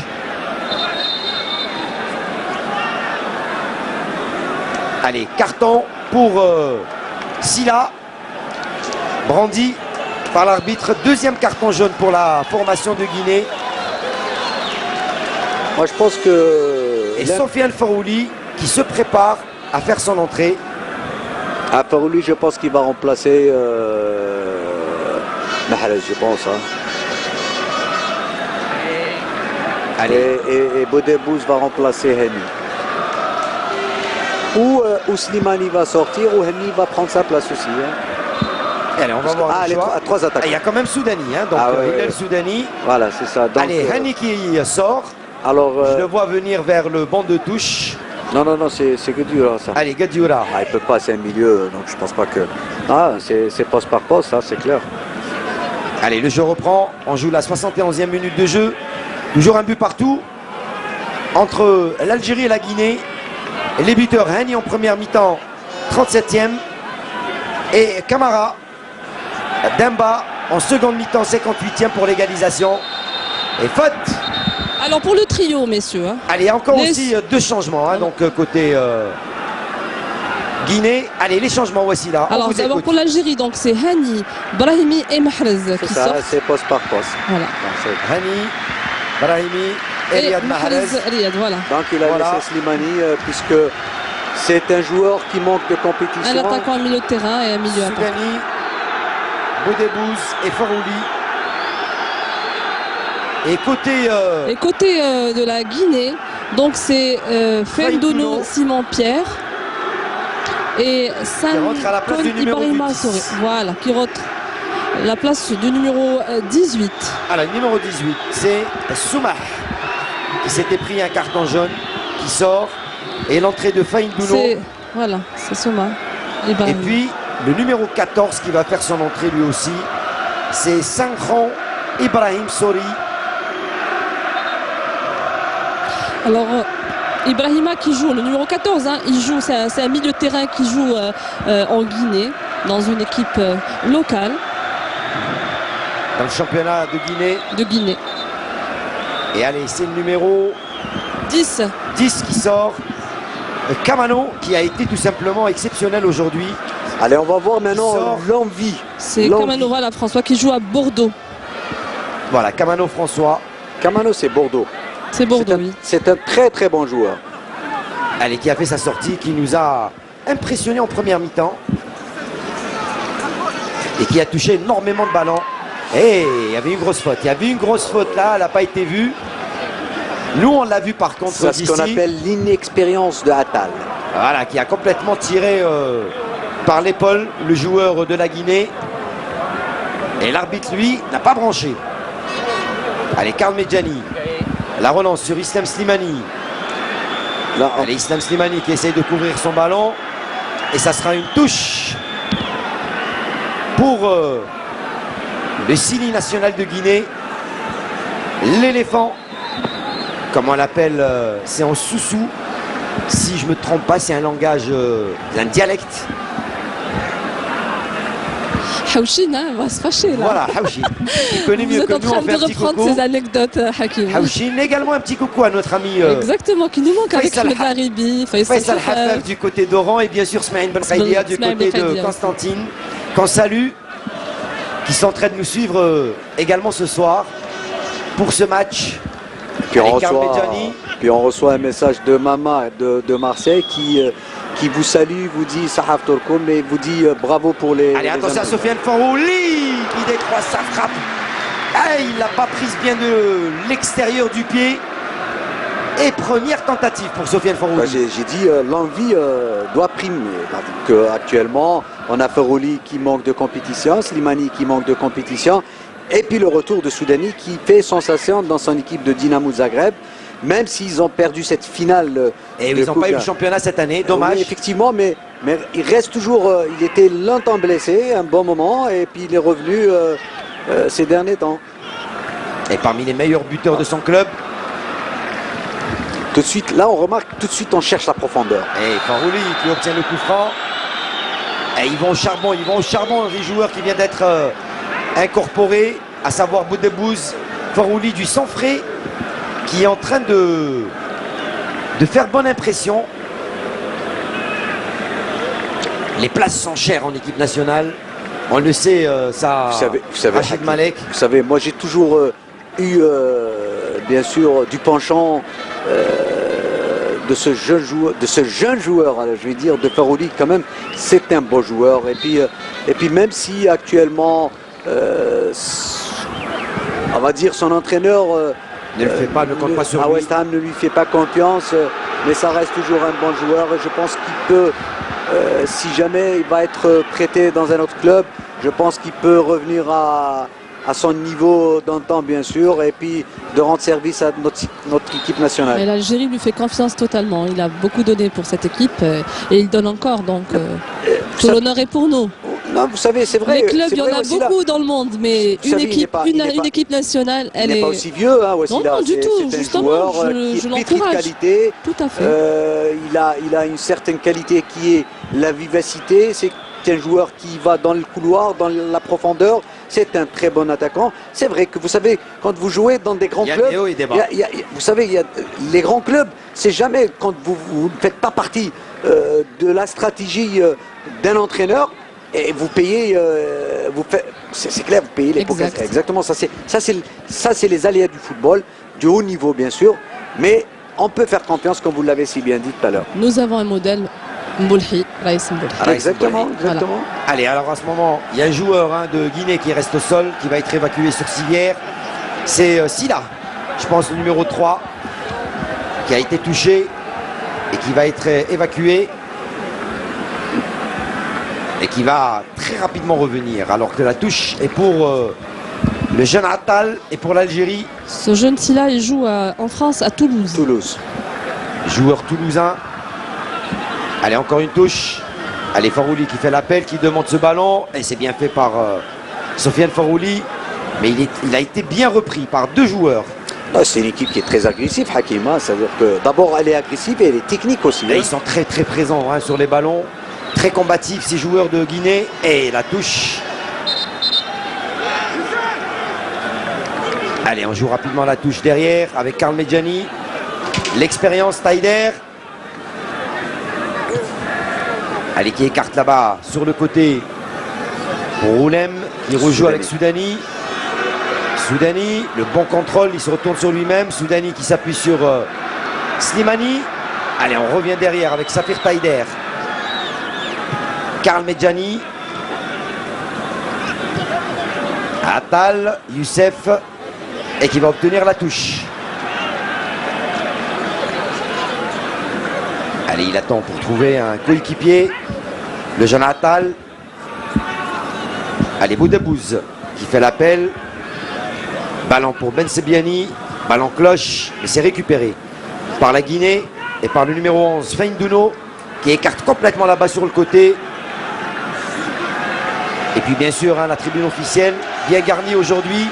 Allez, carton pour Silla. Brandi par l'arbitre. Deuxième carton jaune pour la formation de Guinée. Moi, je pense que... Et Sofiane Farouli qui se prépare à faire son entrée. Farouli, je pense qu'il va remplacer Mahrez, je pense. Hein. Allez. Et Boudebouz va remplacer Henny. Ou Slimani va sortir, ou Henny va prendre sa place aussi. Hein. Allez, on va voir les choix. Trois attaques. Il y a quand même Soudani, hein, donc Hillel Soudani. Voilà, c'est ça. Donc, allez, Henny qui sort. Alors, je le vois venir vers le banc de touche. Non, c'est Guedioura, ça. Allez, Guedioura. Il peut pas, c'est un milieu, donc je pense pas que... c'est poste par poste, ça, c'est clair. Allez, le jeu reprend. On joue la 71e minute de jeu. Toujours un but partout entre l'Algérie et la Guinée. Les buteurs, Henny en première mi-temps, 37e. Et Camara, Demba en seconde mi-temps, 58e pour l'égalisation. Et faute. Alors pour le trio, messieurs. Hein. Allez, encore aussi 2 changements. Hein, donc côté Guinée. Allez, les changements, voici là. Alors d'abord pour l'Algérie, donc c'est Henny, Brahimi et Mahrez qui sortent. C'est poste par poste. Voilà. Henny, Brahimi et Riyad Mahrez. Voilà. Donc il a laissé Slimani puisque c'est un joueur qui manque de compétition. Un attaquant, un milieu de terrain et un milieu attaquant. Soudani, Boudebouz et Farouli. Et côté de la Guinée, donc c'est Fendouno Simon-Pierre et San Ibrahima Soré. Voilà, qui rentre la place du numéro 18. Alors, le numéro 18, c'est Soumah qui s'était pris un carton jaune, qui sort. Et l'entrée de Fendouno. Voilà, c'est Soumah. Et puis, le numéro 14 qui va faire son entrée lui aussi, c'est Sankran Ibrahim Sori. Alors, Ibrahima qui joue, le numéro 14, hein, il joue, c'est un milieu de terrain qui joue en Guinée, dans une équipe locale. Dans le championnat de Guinée. Et allez, c'est le numéro 10 qui sort. Kamano, qui a été tout simplement exceptionnel aujourd'hui. Allez, on va voir maintenant l'envie. C'est Kamano, voilà, François, qui joue à Bordeaux. Voilà, Kamano François. Kamano, c'est Bordeaux. C'est Bordeaux, oui. C'est un très très bon joueur. Allez, qui a fait sa sortie, qui nous a impressionné en première mi-temps. Et qui a touché énormément de ballons. Et il y avait une grosse faute. Il y avait une grosse faute là, elle n'a pas été vue. Nous, on l'a vu par contre c'est ce qu'on appelle l'inexpérience de Atal. Voilà, qui a complètement tiré par l'épaule le joueur de la Guinée. Et l'arbitre, lui, n'a pas branché. Allez, Karl Medjani. La relance sur Islam Slimani. Là, allez, Islam Slimani qui essaye de couvrir son ballon. Et ça sera une touche pour le Sili national de Guinée. L'éléphant, comme on l'appelle, c'est en soussou. Si je ne me trompe pas, c'est un langage, un dialecte. Hawchin, hein, va se fâcher là. Voilà, Hawchin. Il connaît Vous mieux êtes que en nous, train on fait de un petit reprendre coucou. ces anecdotes, Hakim. Hawchin, également un petit coucou à notre ami Exactement, qui nous manque avec Faisal Ahmed Laribi, Faisal Faisal Hafef du côté d'Oran et bien sûr Smaïn Ben Khaidia du Smaïn côté Ben de Khaidia. Constantine, qu'on salue, qui sont en train de nous suivre également ce soir pour ce match. Puis on, Avec Karl reçoit, Medjani. puis on reçoit un message de Mama de Marseille qui vous salue, vous dit Sahaf Torkoum et vous dit bravo pour les. Allez, les attention à amis. Sofiane Farouli qui décroise sa frappe. Ah, il l'a pas prise bien de l'extérieur du pied. Et première tentative pour Sofiane Farouli. Ouais, j'ai dit l'envie doit primer. Actuellement, on a Farouli qui manque de compétition, Slimani qui manque de compétition, et puis le retour de Soudani qui fait sensation dans son équipe de Dinamo Zagreb, même s'ils ont perdu cette finale. Et de ils n'ont pas eu Coupe. le championnat cette année, dommage. Oui, effectivement, mais il reste toujours. Il était longtemps blessé, un bon moment, et puis il est revenu ces derniers temps. Et parmi les meilleurs buteurs de son club. Tout de suite, là, on remarque, tout de suite, on cherche la profondeur. Et Farouli qui obtient le coup franc. Et ils vont au charbon, les joueurs qui viennent d'être incorporés, à savoir Boudebouz, Farouli du sang frais, qui est en train de faire bonne impression. Les places sont chères en équipe nationale. On le sait, ça. Vous savez, Rachid Hakim, Malek. vous savez, moi j'ai toujours eu, bien sûr, du penchant de ce jeune joueur, je vais dire, de Farouli quand même. C'est un beau joueur. Et puis même si actuellement, on va dire, son entraîneur Ne le fait pas, ne compte pas sur à lui. West Ham ne lui fait pas confiance, mais ça reste toujours un bon joueur. Et je pense qu'il peut, si jamais il va être prêté dans un autre club, je pense qu'il peut revenir à son niveau d'antan, bien sûr, et puis de rendre service à notre équipe nationale. Et l'Algérie lui fait confiance totalement. Il a beaucoup donné pour cette équipe et il donne encore. Donc, tout l'honneur est pour nous. Non, vous savez, c'est vrai. Les clubs, c'est il y en vrai, a Wassila. beaucoup dans le monde, mais Vous savez, une équipe nationale, Il elle n'est est. pas aussi vieux, hein, Wassila. Non, du tout, C'est un justement, joueur je qui est pétri de l'encourage. qualité. Tout à fait. Il a une certaine qualité qui est la vivacité. C'est un joueur qui va dans le couloir, dans la profondeur. C'est un très bon attaquant. C'est vrai que vous savez, quand vous jouez dans des grands Il y a clubs, des hauts et des bas. vous savez, les grands clubs, c'est jamais quand vous ne faites pas partie de la stratégie d'un entraîneur. Et vous payez, c'est clair, vous payez les pots Exact. cassés. Exactement, ça c'est les aléas du football, du haut niveau bien sûr, mais on peut faire confiance comme vous l'avez si bien dit tout à l'heure. Nous avons un modèle, Mboulhi, Raïs Mboulhi. Raïs Exactement, Mboulhi. exactement. Allez, alors à ce moment, il y a un joueur de Guinée qui reste au sol, qui va être évacué sur civière. C'est Silla, je pense le numéro 3, qui a été touché et qui va être évacué. Et qui va très rapidement revenir, alors que la touche est pour le jeune Attal et pour l'Algérie. Ce jeune Silla, il joue en France, à Toulouse. Toulouse. Joueur toulousain. Allez, encore une touche. Allez, Farouli qui fait l'appel, qui demande ce ballon. Et c'est bien fait par Sofiane Farouli. Mais il a été bien repris par deux joueurs. C'est une équipe qui est très agressive, Hakima. C'est-à-dire que d'abord elle est agressive et elle est technique aussi. Et ils sont très très présents sur les ballons. Très combatifs ces joueurs de Guinée. Et la touche. Allez, on joue rapidement la touche derrière avec Karl Medjani. L'expérience Taider. Allez, qui écarte là-bas sur le côté pour Roulem qui rejoue avec Soudani. Soudani, le bon contrôle, il se retourne sur lui-même. Soudani qui s'appuie sur Slimani. Allez, on revient derrière avec Safir Taider. Karl Medjani. Attal, Youssef. Et qui va obtenir la touche. Allez, il attend pour trouver un coéquipier. Le jeune Attal. Allez, Boudebouz qui fait l'appel. Ballon pour Ben Sebiani. Ballon cloche. Mais c'est récupéré par la Guinée et par le numéro 11, Feindouno, qui écarte complètement là-bas sur le côté. Et puis bien sûr, la tribune officielle bien garnie aujourd'hui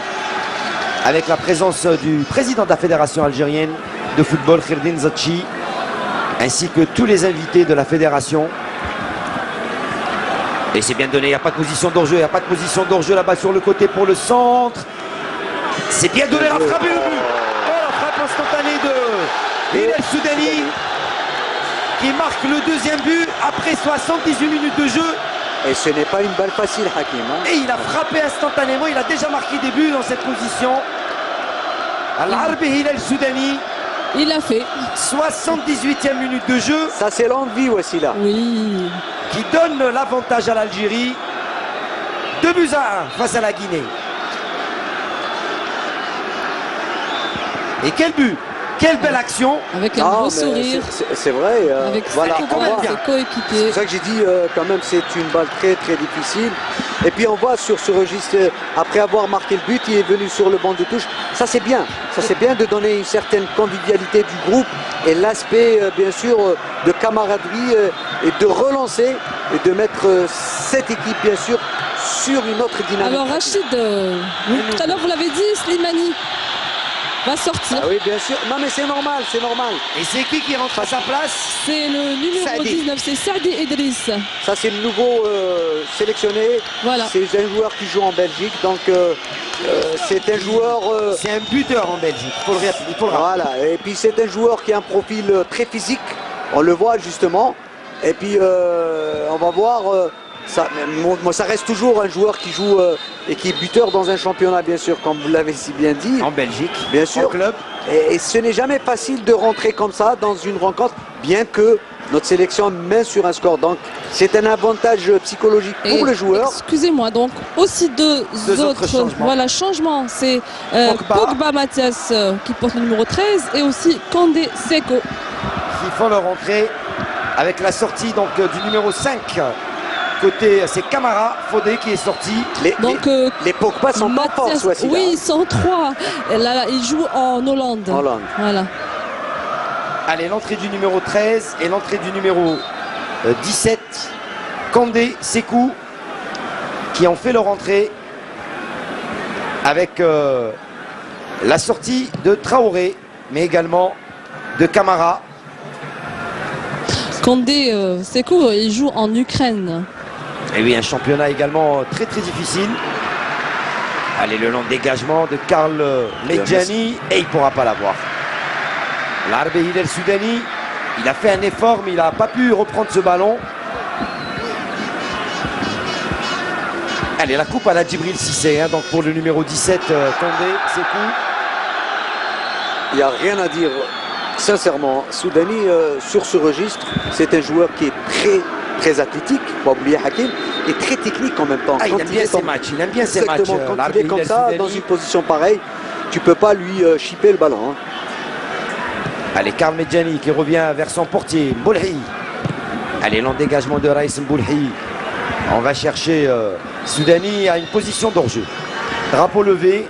avec la présence du président de la fédération algérienne de football, Khirdine Zachi, ainsi que tous les invités de la fédération. Et c'est bien donné, il n'y a pas de position d'hors-jeu, il n'y a pas de position d'hors-jeu là-bas sur le côté pour le centre. C'est bien donné, la frappe et le but. Oh, la frappe instantanée de Hilal Soudani qui marque le deuxième but après 78 minutes de jeu. Et ce n'est pas une balle facile, Hakim. Hein. Et il a frappé instantanément, il a déjà marqué des buts dans cette position. Al-Arbi Hilal Soudani. Il l'a fait. 78e minute de jeu. Ça, c'est l'envie, Wassila. Oui. Qui donne l'avantage à l'Algérie. 2-1 face à la Guinée. Et quel but! Quelle belle action! Avec un beau sourire. C'est vrai. Avec voilà, ses coéquipiers. c'est pour ça que j'ai dit quand même c'est une balle très très difficile. Et puis on voit sur ce registre, après avoir marqué le but, il est venu sur le banc de touche. Ça c'est bien. Ça c'est bien de donner une certaine convivialité du groupe et l'aspect bien sûr de camaraderie et de relancer et de mettre cette équipe bien sûr sur une autre dynamique. Alors Rachid, tout à l'heure vous l'avez dit, Slimani va sortir. Ah oui, bien sûr. Non, mais c'est normal, c'est normal. Et c'est qui rentre à sa place? C'est le numéro Sadi. 19, c'est Sadi Idriss. Ça, c'est le nouveau sélectionné. Voilà. C'est un joueur qui joue en Belgique. Donc, c'est un joueur... C'est un buteur en Belgique, il faut le rappeler. Voilà. Et puis, c'est un joueur qui a un profil très physique. On le voit, justement. Et puis, on va voir... ça reste toujours un joueur qui joue et qui est buteur dans un championnat, bien sûr, comme vous l'avez si bien dit. En Belgique, bien sûr. en club. Et ce n'est jamais facile de rentrer comme ça dans une rencontre, bien que notre sélection mène sur un score. Donc, c'est un avantage psychologique pour le joueur. Excusez-moi, donc aussi deux autres changements. C'est Pogba Mathias qui porte le numéro 13 et aussi Kandé Seko. Qui font leur entrée avec la sortie donc, du numéro 5. Côté, c'est Camara Fodé qui est sorti. Les Pogba sont en force aussi. Oui, ils sont 3. Là, ils jouent en Hollande. Voilà. Allez, l'entrée du numéro 13 et l'entrée du numéro 17. Kandé, Sekou, qui ont fait leur entrée avec la sortie de Traoré, mais également de Camara. Kandé Sekou, il joue en Ukraine. Et oui, un championnat également très très difficile. Allez, le long dégagement de Karl Medjani et il ne pourra pas l'avoir. L'Arbi Hilal Soudani, il a fait un effort mais il n'a pas pu reprendre ce ballon. Allez, la coupe à la Djibril Cissé, hein, donc pour le numéro 17, Kandé, Sekou. Il n'y a rien à dire, sincèrement. Soudani, sur ce registre, c'est un joueur qui est très athlétique, pas oublier Hakim, et très technique en même temps. Il aime bien ses matchs, il aime bien ses matchs. Quand il est comme ça, dans une position pareille, tu ne peux pas lui chipper le ballon. Hein. Allez, Karl Medjani qui revient vers son portier, Mboulhi. Allez, l'endégagement de Raïs Mboulhi. On va chercher Soudani à une position d'hors-jeu. Drapeau levé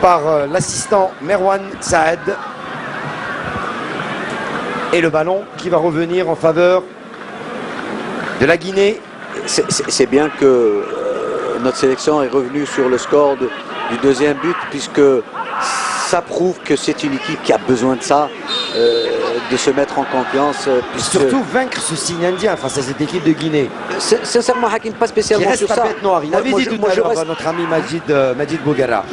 par l'assistant Merwan Saad. Et le ballon qui va revenir en faveur de la Guinée. C'est bien que notre sélection est revenue sur le score du deuxième but, puisque ça prouve que c'est une équipe qui a besoin de ça, de se mettre en confiance. Surtout vaincre ce signe indien face à cette équipe de Guinée. Sincèrement, Hakim, pas spécialement sur ça. Bête noire. Il avait dit tout à l'heure notre ami Majid Bouguerra.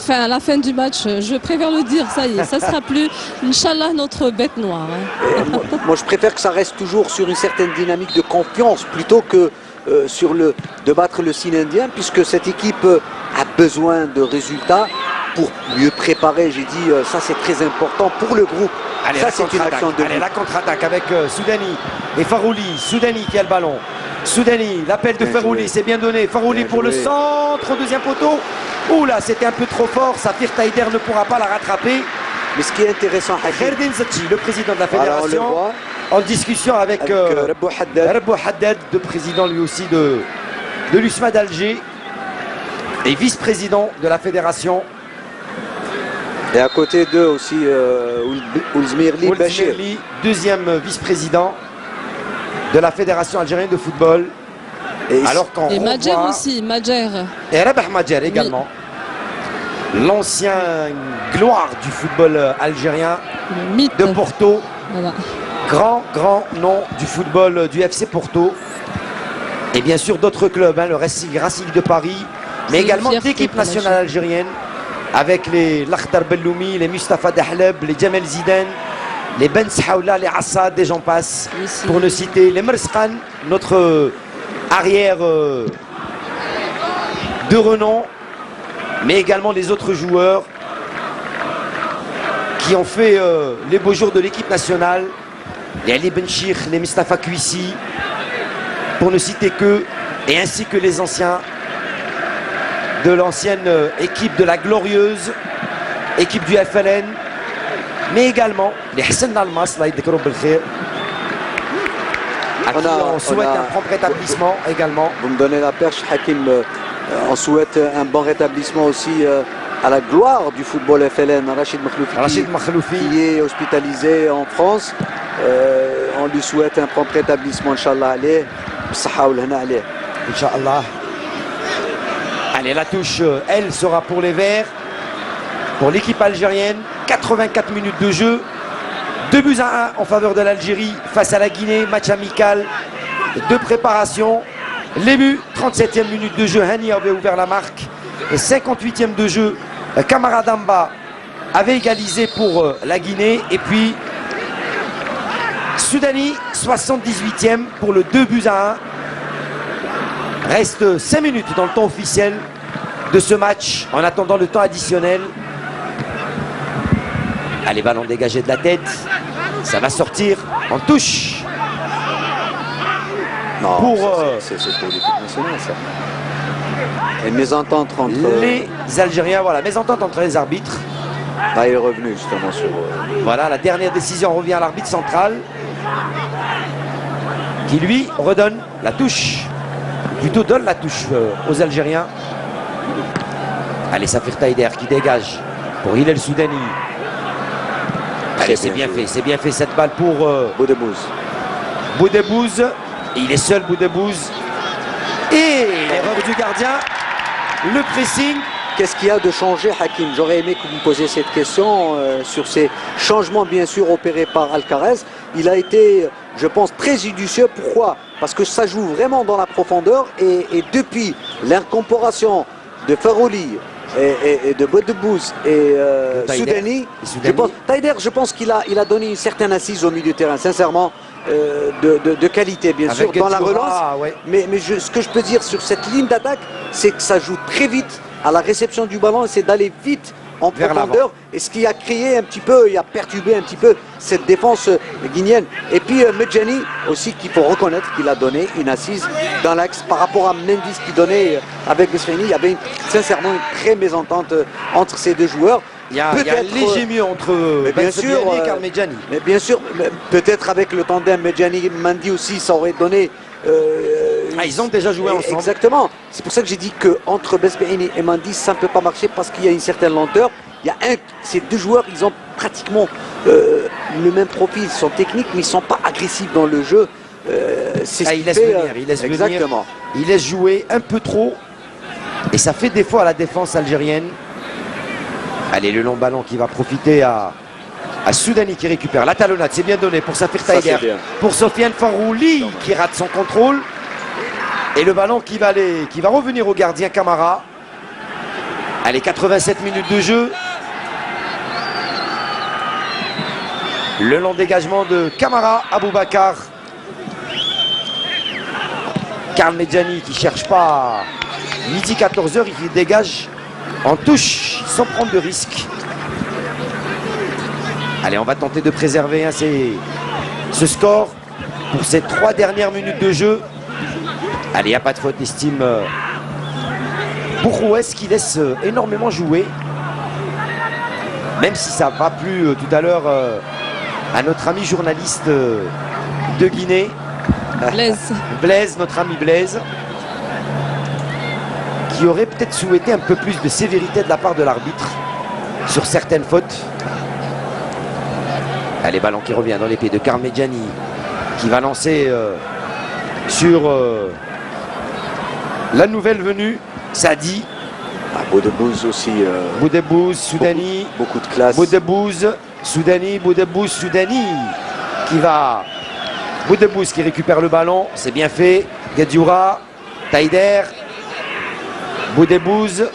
À la fin du match, je préfère le dire, ça y est, ça sera plus, Inch'Allah, notre bête noire. Hein. Moi, je préfère que ça reste toujours sur une certaine dynamique de confiance, plutôt que de battre le signe indien, puisque cette équipe a besoin de résultats pour mieux préparer. J'ai dit, ça c'est très important pour le groupe. Allez, ça c'est une action de... Allez, la contre-attaque avec Soudani et Farouli. Soudani qui a le ballon. Soudani, l'appel de Farouli, c'est bien donné. Farouli pour le centre au deuxième poteau. Ouh là, c'était un peu trop fort. Safir Taider ne pourra pas la rattraper. Mais ce qui est intéressant, Kherdin Zachi, le président de la fédération, en discussion avec Rabou Haddad, le président lui aussi de l'USMA d'Alger et vice-président de la fédération. Et à côté d'eux aussi, Oulzmirli Bachir, deuxième vice-président de la fédération algérienne de football. Et Madjer aussi, Madjer. Et Rabah Madjer également. L'ancien gloire du football algérien de Porto. Voilà. Grand nom du football du FC Porto. Et bien sûr d'autres clubs, hein, le Racing de Paris, mais également l'équipe nationale algérienne, avec les Lakhdar Belloumi, les Mustafa Dahleb, les Jamel Zidane, les Ben Sahaoula, les Assad, et j'en passe, pour ne citer, les Merskan, notre arrière de renom, mais également les autres joueurs qui ont fait les beaux jours de l'équipe nationale, les Ali Benchir, les Mustafa Kouissi, pour ne citer que, et ainsi que les anciens de l'ancienne équipe de la glorieuse équipe du FLN, mais également les Hassan Almas, là, on souhaite un prompt rétablissement également. Vous me donnez la perche, Hakim. On souhaite un bon rétablissement aussi à la gloire du football FLN, Rachid Makhloufi, qui est hospitalisé en France. On lui souhaite un prompt rétablissement, Inch'Allah, allez. Inch'Allah. Allez, la touche, elle sera pour les Verts, pour l'équipe algérienne. 84 minutes de jeu. 2-1 en faveur de l'Algérie face à la Guinée. Match amical de préparation. Les buts, 37e minute de jeu, Hani avait ouvert la marque. Et 58e de jeu, Kamara Damba avait égalisé pour la Guinée. Et puis, Soudani, 78e pour le 2-1. Reste 5 minutes dans le temps officiel de ce match, en attendant le temps additionnel. Allez, ballon dégagé de la tête. Ça va sortir en touche. Non, pour c'est pour l'équipe nationale, ça. Et mésentente entre les Algériens, voilà, mésentente entre les arbitres. Là, il est revenu justement sur. Voilà, la dernière décision revient à l'arbitre central, qui lui redonne la touche, plutôt donne la touche aux Algériens. Allez, Safir Taider qui dégage pour Hillel Soudani. Allez, c'est bien fait cette balle pour Boudebouz. Boudebouz. Il est seul, Boudebouz. Et l'erreur du gardien, le pressing. Qu'est-ce qu'il y a de changé, Hakim? J'aurais aimé que vous me posiez cette question sur ces changements, bien sûr, opérés par Alcaraz. Il a été, je pense, très judicieux. Pourquoi? Parce que ça joue vraiment dans la profondeur. Et depuis l'incorporation de Farouli et de Boudebouz et Soudani, je pense qu'il a donné une certaine assise au milieu de terrain, sincèrement. De qualité, bien sûr, dans la relance. Ouais. Mais ce que je peux dire sur cette ligne d'attaque, c'est que ça joue très vite à la réception du ballon, c'est d'aller vite en profondeur. Et ce qui a créé un petit peu, il a perturbé un petit peu cette défense guinéenne. Et puis Medjani aussi, qu'il faut reconnaître qu'il a donné une assise dans l'axe par rapport à Mendy qui donnait avec Besfeni. Il y avait sincèrement une très mésentente entre ces deux joueurs. Il y a un léger mieux entre bien sûr, et Karl Medjani. Mais bien sûr, peut-être avec le tandem Medjani-Mendy aussi, ça aurait donné... ils ont déjà joué ensemble. Exactement. C'est pour ça que j'ai dit qu'entre Besfeni et Mendy, ça ne peut pas marcher parce qu'il y a une certaine lenteur. Ces deux joueurs, ils ont pratiquement le même profil. Ils sont techniques, mais ils ne sont pas agressifs dans le jeu. Il laisse venir. Il laisse jouer un peu trop. Et ça fait défaut à la défense algérienne. Allez, le long ballon qui va profiter à Soudani qui récupère la talonnade. C'est bien donné pour Safir Taider. Pour Sofiane Farouli qui rate son contrôle. Et le ballon qui va revenir au gardien Kamara. Allez, 87 minutes de jeu. Le long dégagement de Kamara, Aboubakar. Karl Medjani qui ne cherche pas. Midi 14h, il dégage en touche sans prendre de risque. Allez, on va tenter de préserver ce score pour ces 3 dernières minutes de jeu. Allez, il n'y a pas de faute, estime Bourrouès qui laisse énormément jouer. Même si ça va plus tout à l'heure à notre ami journaliste de Guinée. Blaise, notre ami Blaise, qui aurait peut-être souhaité un peu plus de sévérité de la part de l'arbitre sur certaines fautes. Allez, ballon qui revient dans les pieds de Karl Medjani qui va lancer sur la nouvelle venue, Sadi. Boudebouz aussi. Boudebouz, Soudani. Beaucoup de classe. Boudebouz, Soudani qui va Boudebouz qui récupère le ballon, c'est bien fait. Gadioura, Taider, Boudebouz.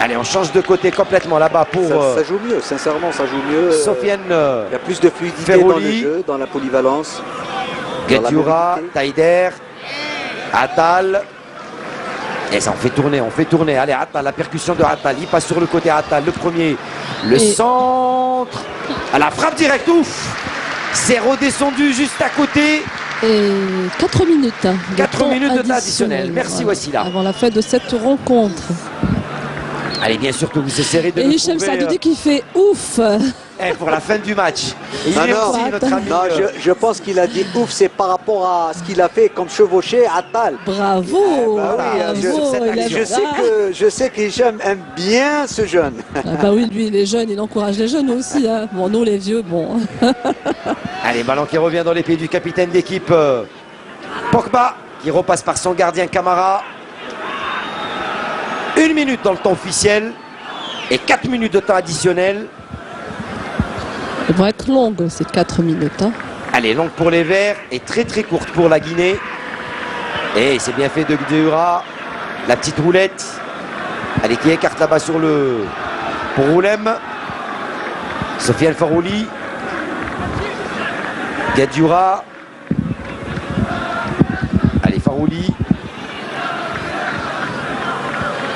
Allez, on change de côté complètement là-bas pour Ça joue mieux, sincèrement, ça joue mieux. Sofiane Il y a plus de fluidité Ferroli, dans le jeu, dans la polyvalence. Gadioura, Taider, Attal. Et ça, on fait tourner. Allez, Attal, la percussion de Attal. Il passe sur le côté Attal, le premier. Le centre. À la frappe directe, ouf. C'est redescendu juste à côté. Et 4 minutes. 4 minutes de temps additionnel. Merci, Wassila. Avant la fin de cette rencontre. Allez, bien sûr que vous essayerez de Et nous Hichem trouver, Sadoudi qui fait ouf. pour la fin du match. Et il Non, est non. aussi notre ami. Non, je pense qu'il a dit ouf, c'est par rapport à ce qu'il a fait comme chevauché à Tal. Bravo. bah oui, bravo. cette Il a- action. Je sais que Hicham aime bien ce jeune. Ah bah oui, lui, les jeunes, il encourage les jeunes aussi. Hein. Bon, nous, les vieux, bon. Allez, ballon qui revient dans les pieds du capitaine d'équipe. Pogba qui repasse par son gardien Camara. 1 minute dans le temps officiel et 4 minutes de temps additionnel. Elles vont être longues, ces 4 minutes. Hein. Allez, longue pour les Verts et très très courte pour la Guinée. Et c'est bien fait de Gdeura. La petite roulette. Allez, qui écarte là-bas sur le... pour Roulem. Sofiane Farouli. Gadioura. Allez, Farouli.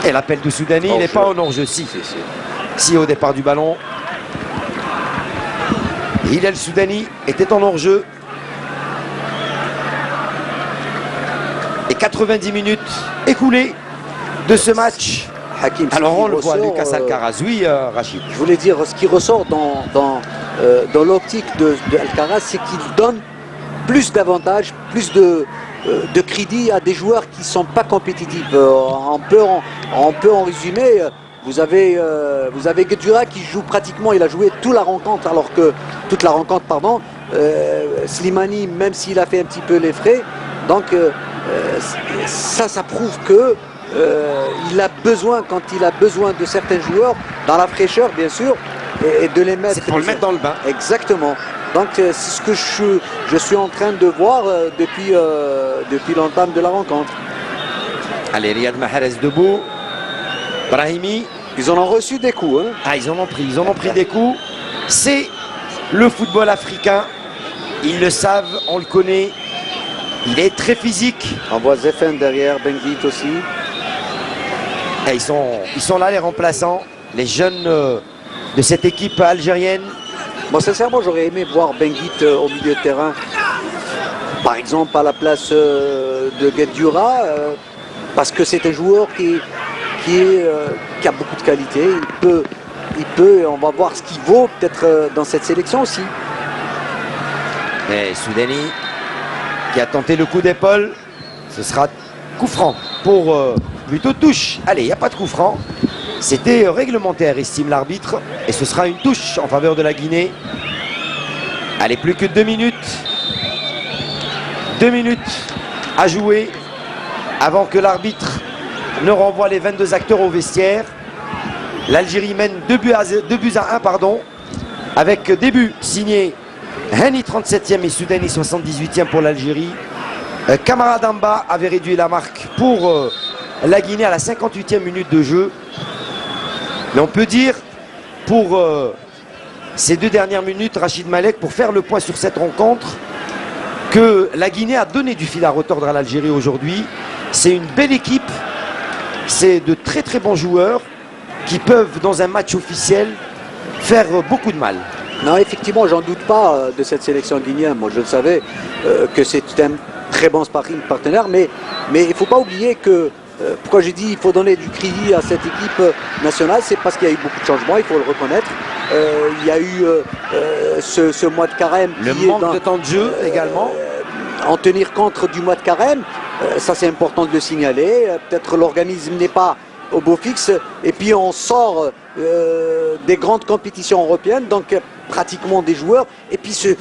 Et l'appel de Soudani, il n'est pas en hors-jeu. Si, au départ du ballon. Hillel Soudani était en hors-jeu. Et 90 minutes écoulées de ce match. Hakim, Alors on le voit, ressort, Lucas Alcaraz. Oui, Rachid. Je voulais dire, ce qui ressort dans l'optique de Alcaraz, c'est qu'il donne plus d'avantages, plus de crédit à des joueurs qui ne sont pas compétitifs. On peut en résumer. Vous avez Gadioura qui joue pratiquement, il a joué toute la rencontre, Slimani, même s'il a fait un petit peu les frais. Donc ça prouve que il a besoin, quand il a besoin de certains joueurs, dans la fraîcheur bien sûr, et de les mettre. C'est pour le mettre dans le bain. Exactement. Donc c'est ce que je suis en train de voir depuis l'entame de la rencontre. Allez, Riyad Mahrez debout. Brahimi. Ils en ont reçu des coups. Hein. Ah, ils en ont pris des coups. C'est le football africain. Ils le savent, on le connaît. Il est très physique. On voit Zefen derrière, Benguit aussi. Et ils sont là, les remplaçants, les jeunes de cette équipe algérienne. Bon, sincèrement, j'aurais aimé voir Benguit au milieu de terrain. Par exemple, à la place de Gadioura, parce que c'est un joueur qui a beaucoup de qualité. Il peut, on va voir ce qu'il vaut peut-être dans cette sélection aussi. Et Soudani qui a tenté le coup d'épaule. Ce sera coup franc pour plutôt touche. Allez, il n'y a pas de coup franc. C'était réglementaire, estime l'arbitre. Et ce sera une touche en faveur de la Guinée. Allez, plus que 2 minutes. 2 minutes à jouer avant que l'arbitre ne renvoie les 22 acteurs au vestiaire. L'Algérie mène 2 buts à 1, pardon, avec début signé Hani 37e et Soudani 78e pour l'Algérie. Camara Damba avait réduit la marque pour la Guinée à la 58e minute de jeu. Mais on peut dire pour ces 2 dernières minutes, Rachid Malek, pour faire le point sur cette rencontre, que la Guinée a donné du fil à retordre à l'Algérie aujourd'hui. C'est une belle équipe. C'est de très très bons joueurs qui peuvent dans un match officiel faire beaucoup de mal. Non, effectivement, j'en doute pas de cette sélection guinéenne. Moi, je le savais que c'est un très bon sparring partenaire, mais il ne faut pas oublier que pourquoi j'ai dit il faut donner du crédit à cette équipe nationale, c'est parce qu'il y a eu beaucoup de changements, il faut le reconnaître. Il y a eu ce mois de carême. Le manque de temps de jeu également. En tenir compte du mois de carême, ça c'est important de le signaler. Peut-être l'organisme n'est pas au beau fixe. Et puis on sort des grandes compétitions européennes, donc pratiquement des joueurs. Et puis ce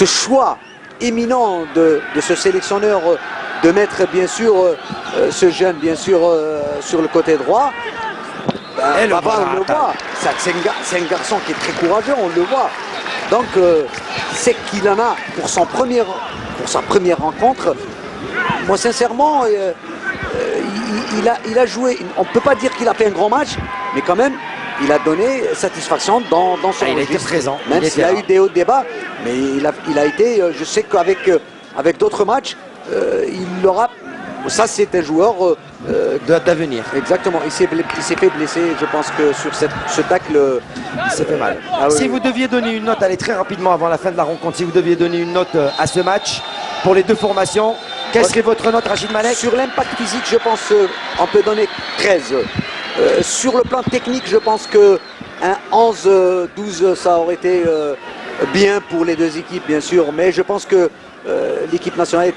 choix éminent de ce sélectionneur de mettre bien sûr ce jeune bien sûr sur le côté droit. Et On le voit. C'est un garçon qui est très courageux, on le voit. Donc c'est qu'il en a pour sa première rencontre. Moi sincèrement, il a joué, on ne peut pas dire qu'il a fait un grand match, mais quand même, il a donné satisfaction dans son Il a registre. été présent. Même s'il a eu des hauts débats, mais il a été, je sais qu'avec d'autres matchs, il aura. Ça, c'est un joueur d'avenir. Exactement. Il s'est fait blesser. Je pense que sur ce tacle, il s'est fait mal. Ah, Si oui. vous deviez donner une note, allez très rapidement avant la fin de la rencontre, si vous deviez donner une note à ce match pour les deux formations, quelle serait votre note, Rachid Malek? Sur l'impact physique, je pense on peut donner 13. Sur le plan technique, je pense que un 11-12, ça aurait été bien pour les deux équipes, bien sûr. Mais je pense que l'équipe nationale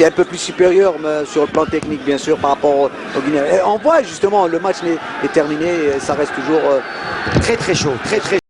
est un peu plus supérieure sur le plan technique, bien sûr, par rapport aux Guinéens. Et on voit justement, le match est terminé et ça reste toujours très très chaud, très très